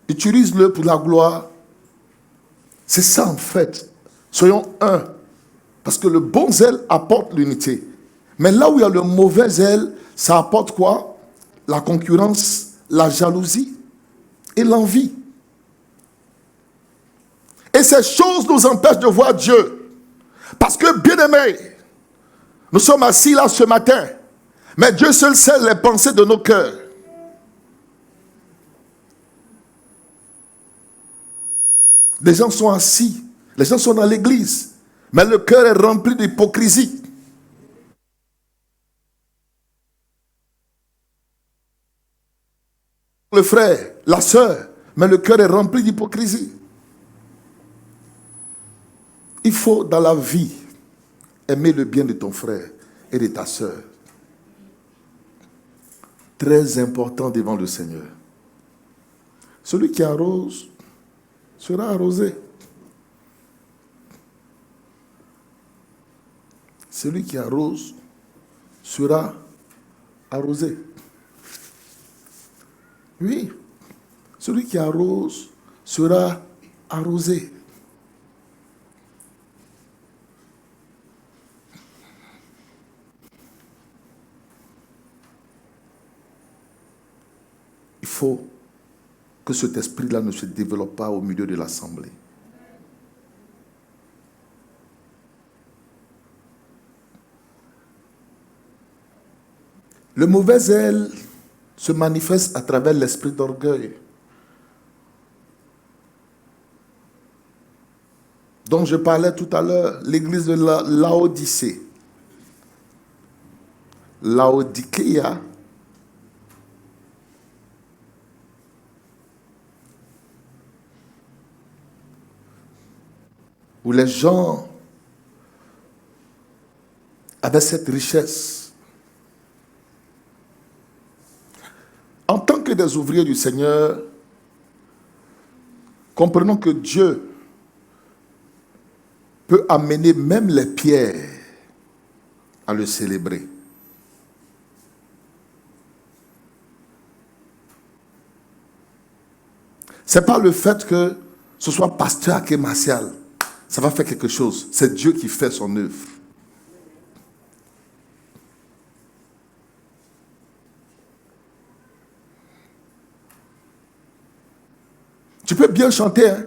Utilise-le pour la gloire. C'est ça en fait. Soyons un. Parce que le bon zèle apporte l'unité. Mais là où il y a le mauvais zèle, ça apporte quoi? La concurrence, la jalousie et l'envie. Et ces choses nous empêchent de voir Dieu. Parce que, bien-aimés, nous sommes assis là ce matin, mais Dieu seul sait les pensées de nos cœurs. Les gens sont assis, les gens sont dans l'église, mais le cœur est rempli d'hypocrisie. Le frère, la sœur, mais le cœur est rempli d'hypocrisie. Il faut dans la vie aimer le bien de ton frère et de ta sœur. Très important devant le Seigneur. Celui qui arrose sera arrosé. Celui qui arrose sera arrosé. Oui, celui qui arrose sera arrosé. Il faut que cet esprit-là ne se développe pas au milieu de l'assemblée. Le mauvais zèle se manifeste à travers l'esprit d'orgueil, dont je parlais tout à l'heure, l'église de Laodicée. Laodicea, où les gens avaient cette richesse. En tant que des ouvriers du Seigneur, comprenons que Dieu peut amener même les pierres à le célébrer. Ce n'est pas le fait que ce soit pasteur qui est martial. Ça va faire quelque chose. C'est Dieu qui fait son œuvre. Tu peux bien chanter, hein?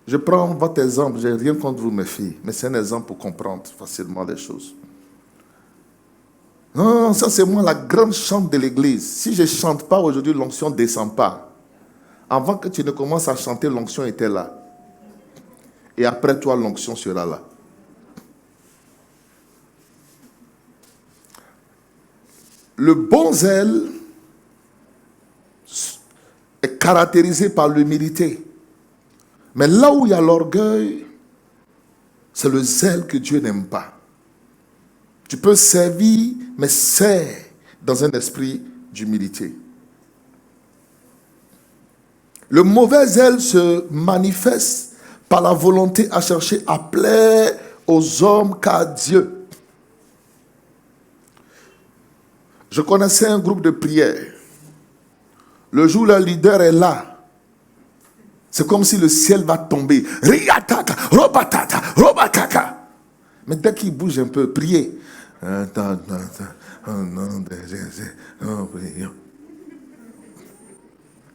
Je prends votre exemple, je n'ai rien contre vous, mes filles, mais c'est un exemple pour comprendre facilement les choses. Non, ça c'est moi la grande chante de l'église. Si je ne chante pas aujourd'hui, l'onction ne descend pas. Avant que tu ne commences à chanter, l'onction était là. Et après toi, l'onction sera là. Le bon zèle est caractérisé par l'humilité. Mais là où il y a l'orgueil, c'est le zèle que Dieu n'aime pas. Tu peux servir, mais sers dans un esprit d'humilité. Le mauvais zèle se manifeste par la volonté à chercher à plaire aux hommes qu'à Dieu. Je connaissais un groupe de prière. Le jour où le leader est là, c'est comme si le ciel va tomber. Riataka, robatata, robakaka. Mais dès qu'il bouge un peu, priez.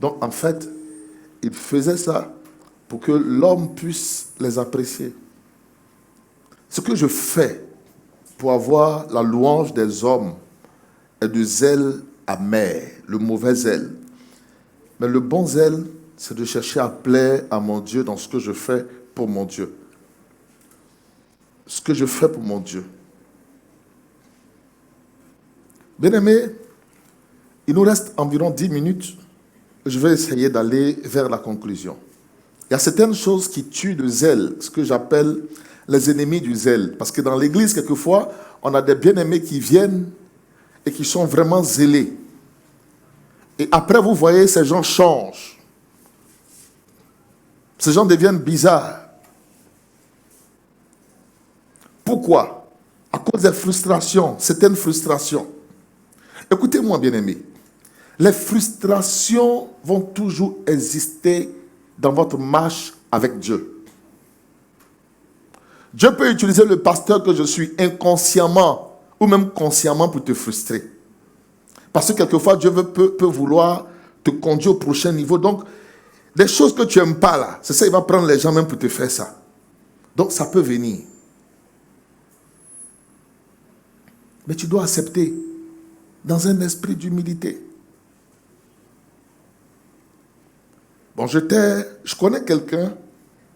Donc en fait, il faisait ça pour que l'homme puisse les apprécier. Ce que je fais pour avoir la louange des hommes est du zèle amer, le mauvais zèle. Mais le bon zèle, c'est de chercher à plaire à mon Dieu dans ce que je fais pour mon Dieu. Ce que je fais pour mon Dieu. Bien-aimés, il nous reste environ 10 minutes. Je vais essayer d'aller vers la conclusion. Il y a certaines choses qui tuent le zèle, ce que j'appelle les ennemis du zèle. Parce que dans l'église, quelquefois, on a des bien-aimés qui viennent et qui sont vraiment zélés. Et après, vous voyez, ces gens changent. Ces gens deviennent bizarres. Pourquoi? À cause des frustrations, certaines frustrations. Écoutez-moi, bien-aimés. Les frustrations vont toujours exister dans votre marche avec Dieu. Dieu peut utiliser le pasteur que je suis inconsciemment ou même consciemment pour te frustrer. Parce que quelquefois, Dieu peut vouloir te conduire au prochain niveau. Donc, des choses que tu n'aimes pas là, c'est ça, il va prendre les gens même pour te faire ça. Donc, ça peut venir. Mais tu dois accepter dans un esprit d'humilité. Bon, je connais quelqu'un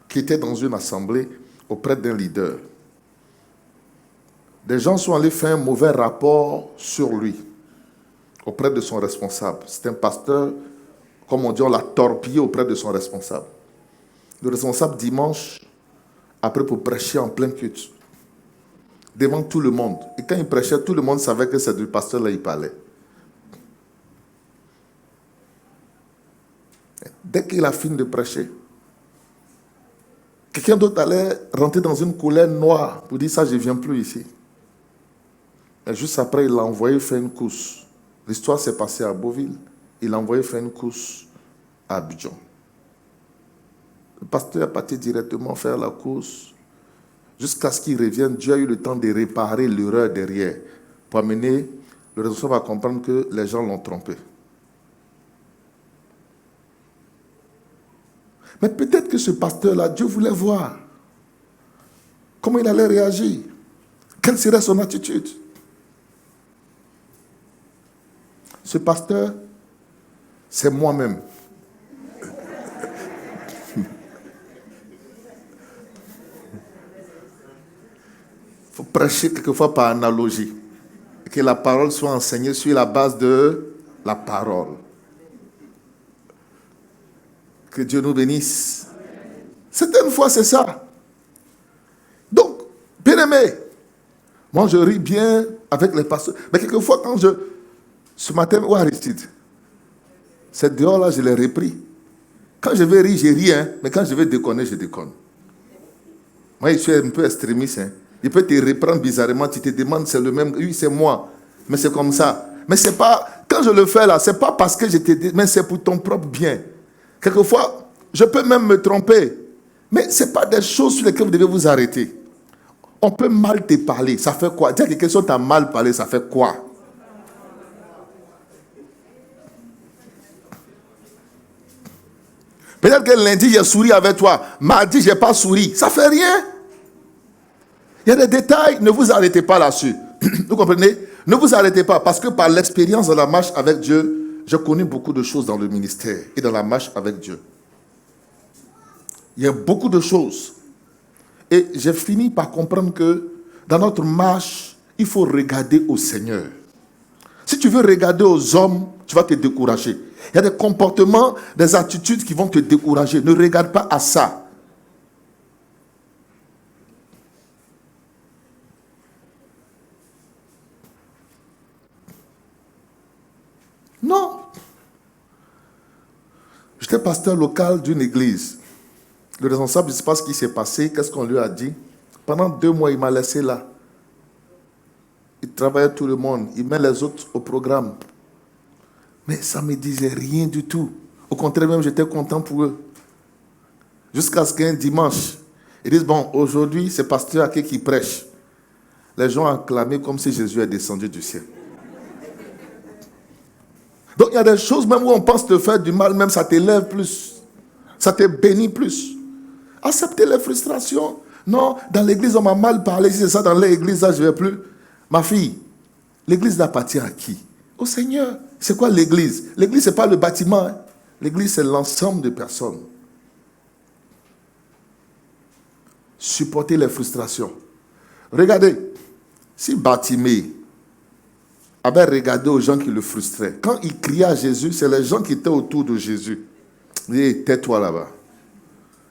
qui était dans une assemblée auprès d'un leader. Des gens sont allés faire un mauvais rapport sur lui auprès de son responsable. C'est un pasteur, comme on dit, on l'a torpillé auprès de son responsable. Le responsable, dimanche, après pour prêcher en plein culte, devant tout le monde. Et quand il prêchait, tout le monde savait que c'est du pasteur là il parlait. Dès qu'il a fini de prêcher, quelqu'un d'autre allait rentrer dans une colère noire pour dire ça, je ne viens plus ici. Et juste après, il l'a envoyé faire une course. L'histoire s'est passée à Beauville. Il l'a envoyé faire une course à Abidjan. Le pasteur est parti directement faire la course. Jusqu'à ce qu'il revienne, Dieu a eu le temps de réparer l'erreur derrière pour amener le responsable à comprendre que les gens l'ont trompé. Mais peut-être que ce pasteur-là, Dieu voulait voir comment il allait réagir. Quelle serait son attitude? Ce pasteur, c'est moi-même. Il faut prêcher quelquefois par analogie. Et que la parole soit enseignée sur la base de la parole. Que Dieu nous bénisse. Certaines fois, c'est ça. Donc, bien-aimé, moi, je ris bien avec les pasteurs. Mais quelquefois, quand ce matin, où Aristide? Cette dehors-là, je l'ai repris. Quand je vais rire, je ris, hein, mais quand je vais déconner, je déconne. Moi, je suis un peu extrémiste. Hein. Il peut te reprendre bizarrement, tu te demandes, c'est le même. Oui, c'est moi. Mais c'est comme ça. Mais c'est pas, quand je le fais là, c'est pas parce que je te dis, mais c'est pour ton propre bien. Quelquefois, je peux même me tromper. Mais ce n'est pas des choses sur lesquelles vous devez vous arrêter. On peut mal te parler. Ça fait quoi? Dire que quelque chose t'a mal parlé, ça fait quoi? Peut-être que lundi, j'ai souri avec toi. Mardi, je n'ai pas souri. Ça ne fait rien. Il y a des détails. Ne vous arrêtez pas là-dessus. Vous comprenez? Ne vous arrêtez pas. Parce que par l'expérience de la marche avec Dieu, j'ai connu beaucoup de choses dans le ministère et dans la marche avec Dieu. Il y a beaucoup de choses. Et j'ai fini par comprendre que dans notre marche, il faut regarder au Seigneur. Si tu veux regarder aux hommes, tu vas te décourager. Il y a des comportements, des attitudes qui vont te décourager. Ne regarde pas à ça. Non. J'étais pasteur local d'une église. Le responsable, je ne sais pas ce qui s'est passé, qu'est-ce qu'on lui a dit. Pendant 2 mois, il m'a laissé là. Il travaillait tout le monde. Il met les autres au programme. Mais ça ne me disait rien du tout. Au contraire, même, j'étais content pour eux. Jusqu'à ce qu'un dimanche, ils disent, bon, aujourd'hui, c'est pasteur Ake qui prêche. Les gens ont acclamé comme si Jésus est descendu du ciel. Donc, il y a des choses, même où on pense te faire du mal, même ça t'élève plus. Ça te bénit plus. Acceptez les frustrations. Non, dans l'église, on m'a mal parlé. Si c'est ça, dans l'église, là, je ne vais plus. Ma fille, l'église appartient à qui? Au Seigneur. C'est quoi l'église? L'église, ce n'est pas le bâtiment. Hein. L'église, c'est l'ensemble de personnes. Supportez les frustrations. Regardez, si Bartimée avait regardé aux gens qui le frustraient, quand il criait à Jésus, c'est les gens qui étaient autour de Jésus. Il dit, tais-toi là-bas.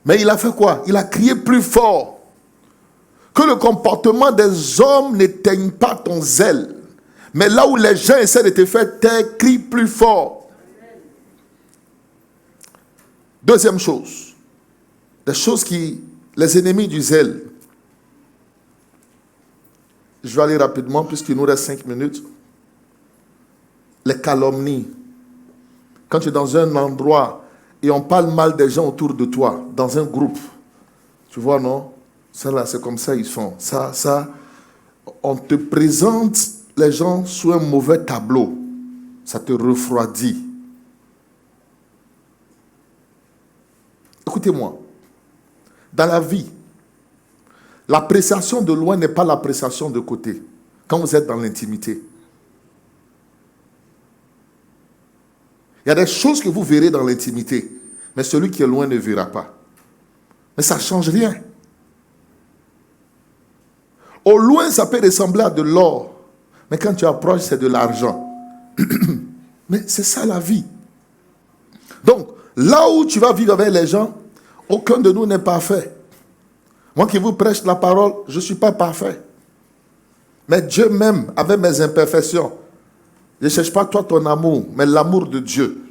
Mais il a fait quoi? Il a crié plus fort. Que le comportement des hommes n'éteigne pas ton zèle. Mais là où les gens essaient de te faire taire, crie plus fort. Deuxième chose, des choses qui, les ennemis du zèle. Je vais aller rapidement puisqu'il nous reste 5 minutes. Les calomnies. Quand tu es dans un endroit et on parle mal des gens autour de toi, dans un groupe, tu vois, non? Ça là, c'est comme ça ils font. Ça, on te présente les gens sous un mauvais tableau. Ça te refroidit. Écoutez-moi. Dans la vie, l'appréciation de loin n'est pas l'appréciation de côté. Quand vous êtes dans l'intimité. Il y a des choses que vous verrez dans l'intimité, mais celui qui est loin ne verra pas. Mais ça ne change rien. Au loin, ça peut ressembler à de l'or, mais quand tu approches, c'est de l'argent. Mais c'est ça la vie. Donc, là où tu vas vivre avec les gens, aucun de nous n'est parfait. Moi qui vous prêche la parole, je ne suis pas parfait. Mais Dieu m'aime avec mes imperfections. Je ne cherche pas toi ton amour, mais l'amour de Dieu.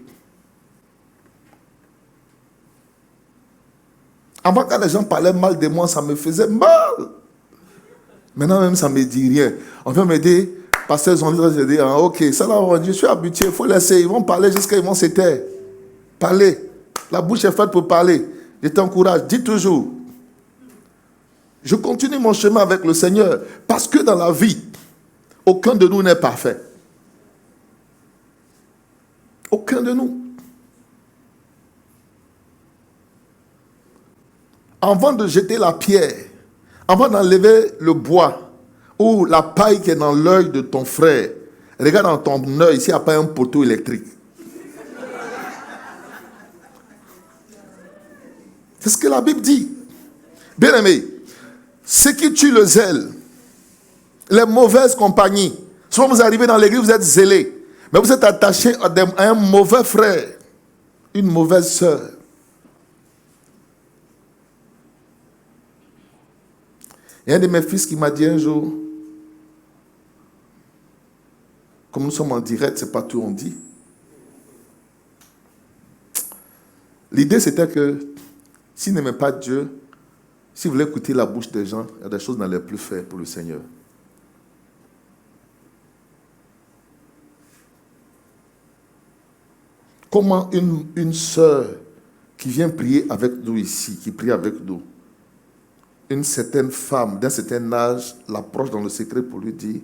Avant, quand les gens parlaient mal de moi, ça me faisait mal. Maintenant même, ça ne me dit rien. On vient me dire, pasteur, je dis, ah, ok, ça là, je suis habitué, il faut laisser. Ils vont parler jusqu'à ils vont se taire. Parler. La bouche est faite pour parler. Je t'encourage, dis toujours. Je continue mon chemin avec le Seigneur. Parce que dans la vie, aucun de nous n'est parfait. Aucun de nous. Avant de jeter la pierre, avant d'enlever le bois ou la paille qui est dans l'œil de ton frère, regarde dans ton œil s'il n'y a pas un poteau électrique. C'est ce que la Bible dit. Bien aimé, ce qui tue le zèle, les mauvaises compagnies. Souvent vous arrivez dans l'église, vous êtes zélé, mais vous êtes attaché à un mauvais frère, une mauvaise sœur. Il y a un de mes fils qui m'a dit un jour, comme nous sommes en direct, c'est pas tout on dit. L'idée c'était que s'il n'aimait pas Dieu, s'il voulait écouter la bouche des gens, il y a des choses qu'il n'allait plus faire pour le Seigneur. Comment une sœur qui vient prier avec nous ici, qui prie avec nous, une certaine femme d'un certain âge l'approche dans le secret pour lui dire,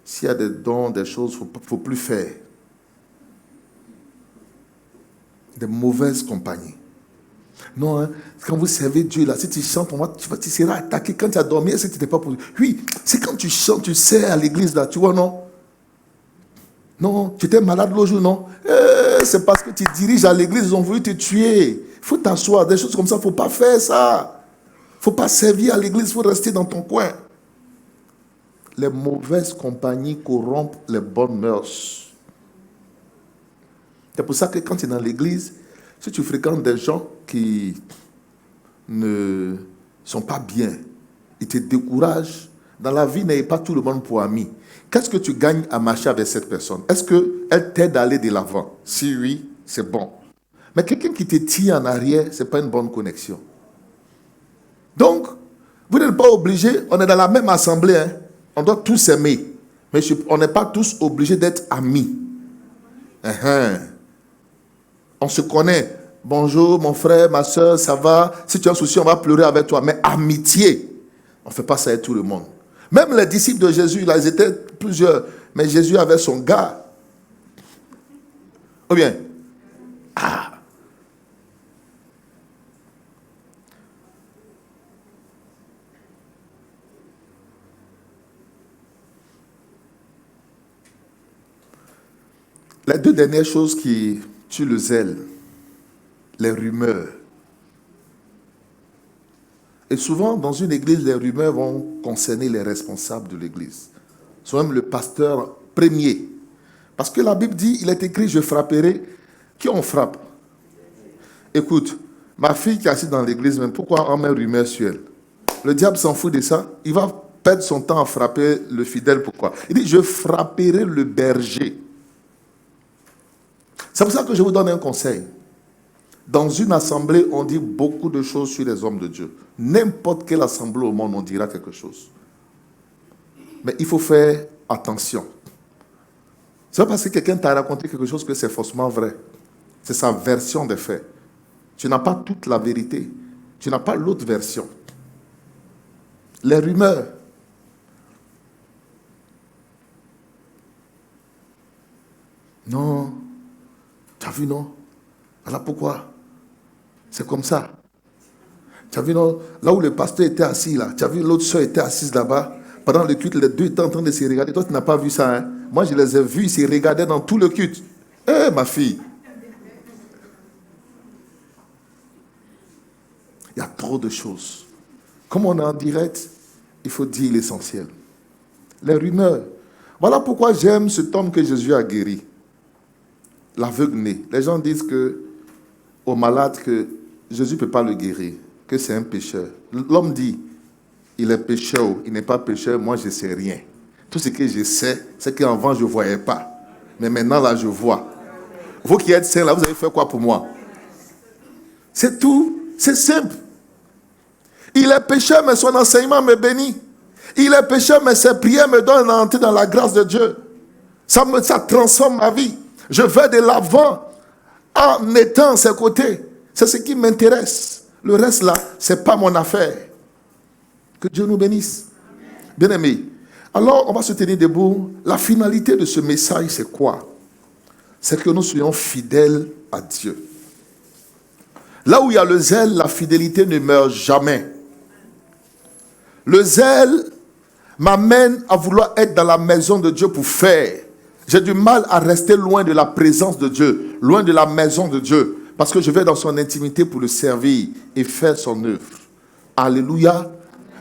s'il y a des dons, des choses, il ne faut plus faire. Des mauvaises compagnies. Non, hein, quand vous servez Dieu, là, si tu chantes, tu seras attaqué. Quand tu as dormi, est-ce que tu n'étais pas pour... Oui, c'est quand tu chantes, tu sers à l'église, là, tu vois, non? Non, tu étais malade l'autre jour, non? C'est parce que tu diriges à l'église, ils ont voulu te tuer. Il faut t'asseoir, des choses comme ça, il ne faut pas faire ça. Il ne faut pas servir à l'église, il faut rester dans ton coin. Les mauvaises compagnies corrompent les bonnes mœurs. C'est pour ça que quand tu es dans l'église, si tu fréquentes des gens qui ne sont pas bien, ils te découragent. Dans la vie, n'ayez pas tout le monde pour ami. Qu'est-ce que tu gagnes à marcher avec cette personne? Est-ce qu'elle t'aide à aller de l'avant? Si oui, c'est bon. Mais quelqu'un qui te tire en arrière, ce n'est pas une bonne connexion. Donc, vous n'êtes pas obligés, on est dans la même assemblée, hein? On doit tous s'aimer. Mais on n'est pas tous obligés d'être amis. On se connaît. Bonjour, mon frère, ma soeur, ça va? Si tu as un souci, on va pleurer avec toi. Mais amitié, on ne fait pas ça avec tout le monde. Même les disciples de Jésus, là, ils étaient plusieurs. Mais Jésus avait son gars. Ou bien, les deux dernières choses qui tuent le zèle, les rumeurs. Et souvent, dans une église, les rumeurs vont concerner les responsables de l'église. Soit même le pasteur premier. Parce que la Bible dit, il est écrit, je frapperai. Qui on frappe? Écoute, ma fille qui est assise dans l'église, même pourquoi on met rumeur sur elle? Le diable s'en fout de ça. Il va perdre son temps à frapper le fidèle. Pourquoi? Il dit, je frapperai le berger. C'est pour ça que je vous donne un conseil. Dans une assemblée, on dit beaucoup de choses sur les hommes de Dieu. N'importe quelle assemblée au monde, on dira quelque chose. Mais il faut faire attention. C'est pas parce que quelqu'un t'a raconté quelque chose que c'est faussement vrai. C'est sa version des faits. Tu n'as pas toute la vérité. Tu n'as pas l'autre version. Les rumeurs. Non. Tu as vu, non? Voilà pourquoi. C'est comme ça. Tu as vu, non? Là où le pasteur était assis, là. Tu as vu, l'autre soeur était assise là-bas. Pendant le culte, les deux étaient en train de se regarder. Toi, tu n'as pas vu ça, hein? Moi, je les ai vus, ils se regardaient dans tout le culte. Ma fille. Il y a trop de choses. Comme on est en direct, il faut dire l'essentiel. Les rumeurs. Voilà pourquoi j'aime cet homme que Jésus a guéri. L'aveugle-né. Les gens disent aux malades que Jésus ne peut pas le guérir, que c'est un pécheur. L'homme dit, il est pécheur, il n'est pas pécheur, moi je ne sais rien. Tout ce que je sais, c'est qu'avant je ne voyais pas. Mais maintenant là, je vois. Vous qui êtes saints là, vous avez fait quoi pour moi? C'est tout, c'est simple. Il est pécheur, mais son enseignement me bénit. Il est pécheur, mais ses prières me donnent à entrer dans la grâce de Dieu. Ça transforme ma vie. Je vais de l'avant en étant à ses côtés. C'est ce qui m'intéresse. Le reste là, ce n'est pas mon affaire. Que Dieu nous bénisse. Bien-aimés, alors on va se tenir debout. La finalité de ce message, c'est quoi? C'est que nous soyons fidèles à Dieu. Là où il y a le zèle, la fidélité ne meurt jamais. Le zèle m'amène à vouloir être dans la maison de Dieu pour faire. J'ai du mal à rester loin de la présence de Dieu, loin de la maison de Dieu, parce que je vais dans son intimité pour le servir et faire son œuvre. Alléluia.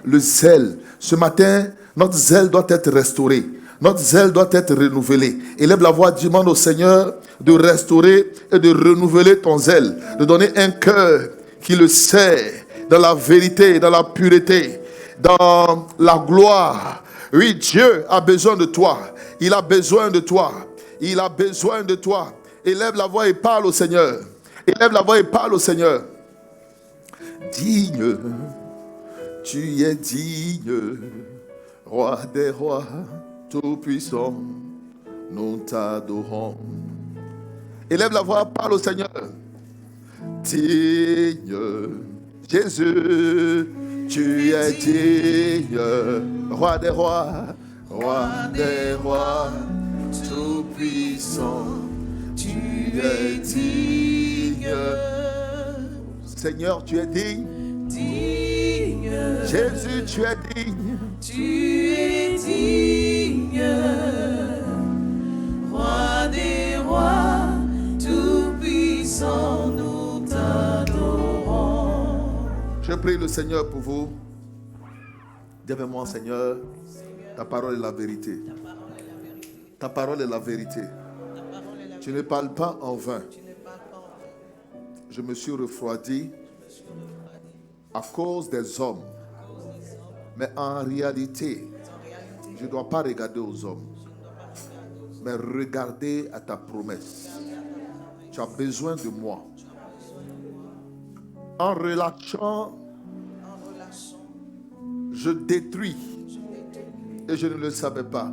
Le zèle. Ce matin, notre zèle doit être restauré. Notre zèle doit être renouvelé. Élève la voix, demande au Seigneur de restaurer et de renouveler ton zèle. De donner un cœur qui le sait dans la vérité, dans la pureté, dans la gloire. Oui, Dieu a besoin de toi. Il a besoin de toi. Il a besoin de toi. Élève la voix et parle au Seigneur. Élève la voix et parle au Seigneur. Digne, tu es digne, roi des rois, tout-puissant, nous t'adorons. Élève la voix, parle au Seigneur. digne. Jésus, tu es digne. Roi des rois, tout puissant, tu es digne. Seigneur, tu es digne. Jésus, tu es digne. Tu es digne. Roi des rois, tout puissant, nous t'adorons. Je prie le Seigneur pour vous. Dis avec moi, Seigneur, ta parole est la vérité. Ta parole est la vérité. Tu ne parles pas en vain. Je me suis refroidi à cause des hommes. Mais en réalité, je ne dois pas regarder aux hommes, mais regarder à ta promesse. Tu as besoin de moi. En relâchant, je détruis et je ne le savais pas.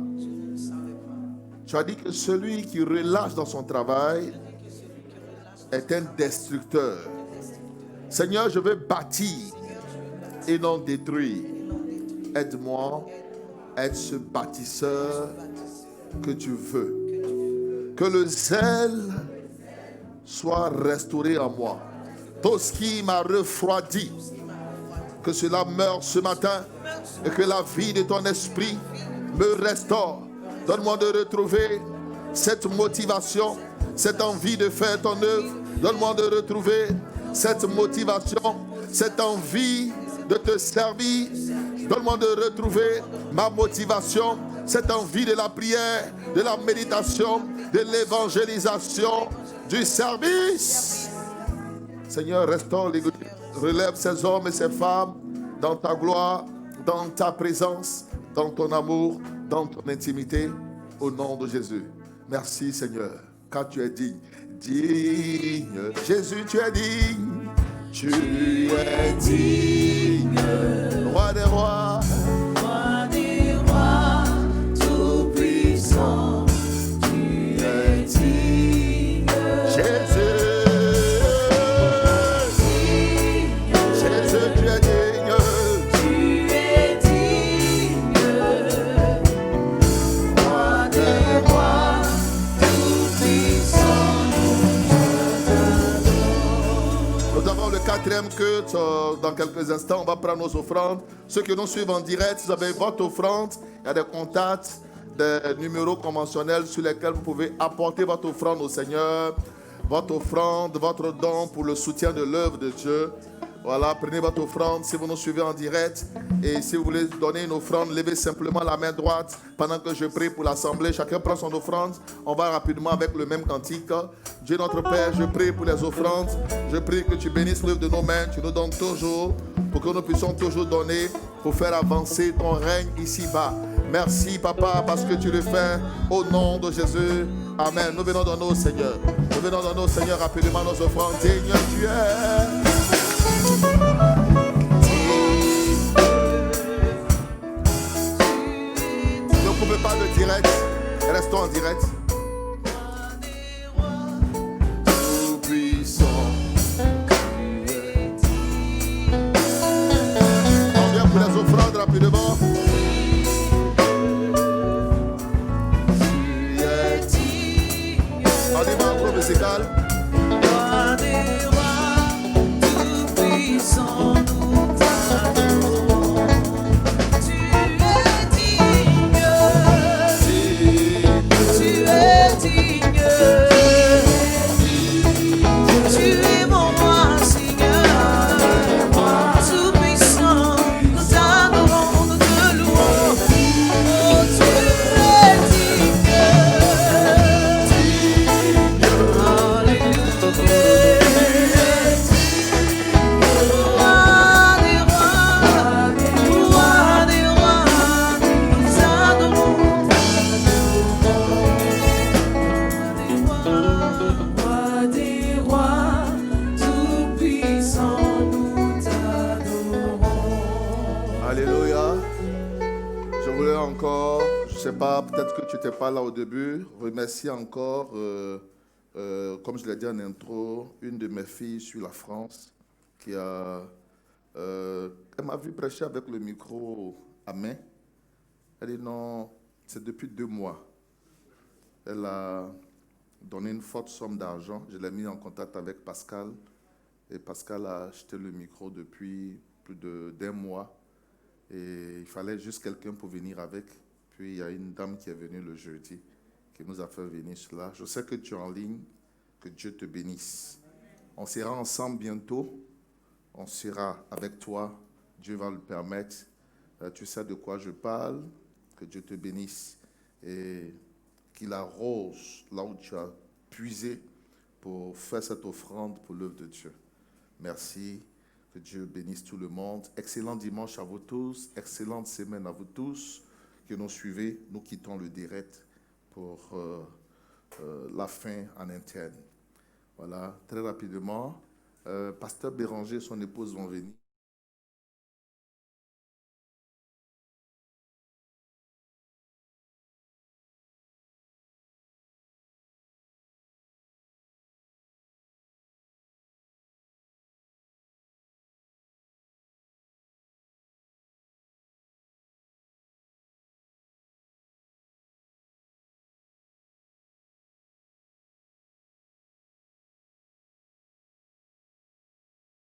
Tu as dit que celui qui relâche dans son travail est un destructeur. Seigneur, je veux bâtir et non détruire. Aide-moi à être ce bâtisseur que tu veux. Que le zèle soit restauré en moi. Tout ce qui m'a refroidi, que cela meure ce matin et que la vie de ton esprit me restaure. Donne-moi de retrouver cette motivation, cette envie de faire ton œuvre. Donne-moi de retrouver cette motivation, cette envie de te servir. Donne-moi de retrouver ma motivation, cette envie de la prière, de la méditation, de l'évangélisation, du service. Seigneur, restaure l'Église, relève ces hommes et ces femmes dans ta gloire, dans ta présence, dans ton amour, dans ton intimité, au nom de Jésus. Merci Seigneur, car tu es digne. Digne, Jésus, tu es digne. Tu es digne, roi des rois, tout puissant, tu es digne. Jésus, Jésus, tu es digne. Tu es digne, roi des rois, tout puissant, Nous avons le quatrième culte dans quelques instants. On va prendre nos offrandes. Ceux qui nous suivent en direct, vous avez votre offrande. Il y a des contacts, des numéros conventionnels sur lesquels vous pouvez apporter votre offrande au Seigneur. Votre offrande, votre don pour le soutien de l'œuvre de Dieu. Voilà, prenez votre offrande si vous nous suivez en direct. Et si vous voulez donner une offrande, levez simplement la main droite pendant que je prie pour l'assemblée. Chacun prend son offrande. On va rapidement avec le même cantique. Dieu notre Père, je prie pour les offrandes. Je prie que tu bénisses l'œuvre de nos mains. Tu nous donnes toujours pour que nous puissions toujours donner pour faire avancer ton règne ici-bas. Merci Papa parce que tu le fais au nom de Jésus. Amen. Nous venons donner au Seigneur. Nous venons donner au Seigneur rapidement nos offrandes. Seigneur, tu es. Ne coupez pas de direct. Restons en direct. Tout puissant. On vient pour les offrandes rapidement. On y va en groupe musical. roi des rois, tout puissant, nous t'adorons. Tu es digne, tu es digne. Tu es mon roi, Seigneur, tout puissant, nous t'adorons, nous te louons. Oh, tu es digne. Alléluia. Je voulais encore, je ne sais pas, peut-être que tu n'étais pas là au début, remercier encore comme je l'ai dit en intro, une de mes filles suit la France qui a... elle m'a vu prêcher avec le micro à main. Elle dit non, c'est depuis 2 mois. Elle a donné une forte somme d'argent. Je l'ai mis en contact avec Pascal. Et Pascal a acheté le micro depuis plus d'un mois. Et il fallait juste quelqu'un pour venir avec. Puis il y a une dame qui est venue le jeudi, qui nous a fait venir cela. Je sais que tu es en ligne. Que Dieu te bénisse. On sera ensemble bientôt. On sera avec toi. Dieu va le permettre. Tu sais de quoi je parle. Que Dieu te bénisse. Et qu'il arrose là où tu as puisé pour faire cette offrande pour l'œuvre de Dieu. Merci. Que Dieu bénisse tout le monde. Excellent dimanche à vous tous. Excellente semaine à vous tous qui nous suivez. Nous quittons le direct pour la fin en interne. Voilà, très rapidement. Pasteur Béranger et son épouse vont venir.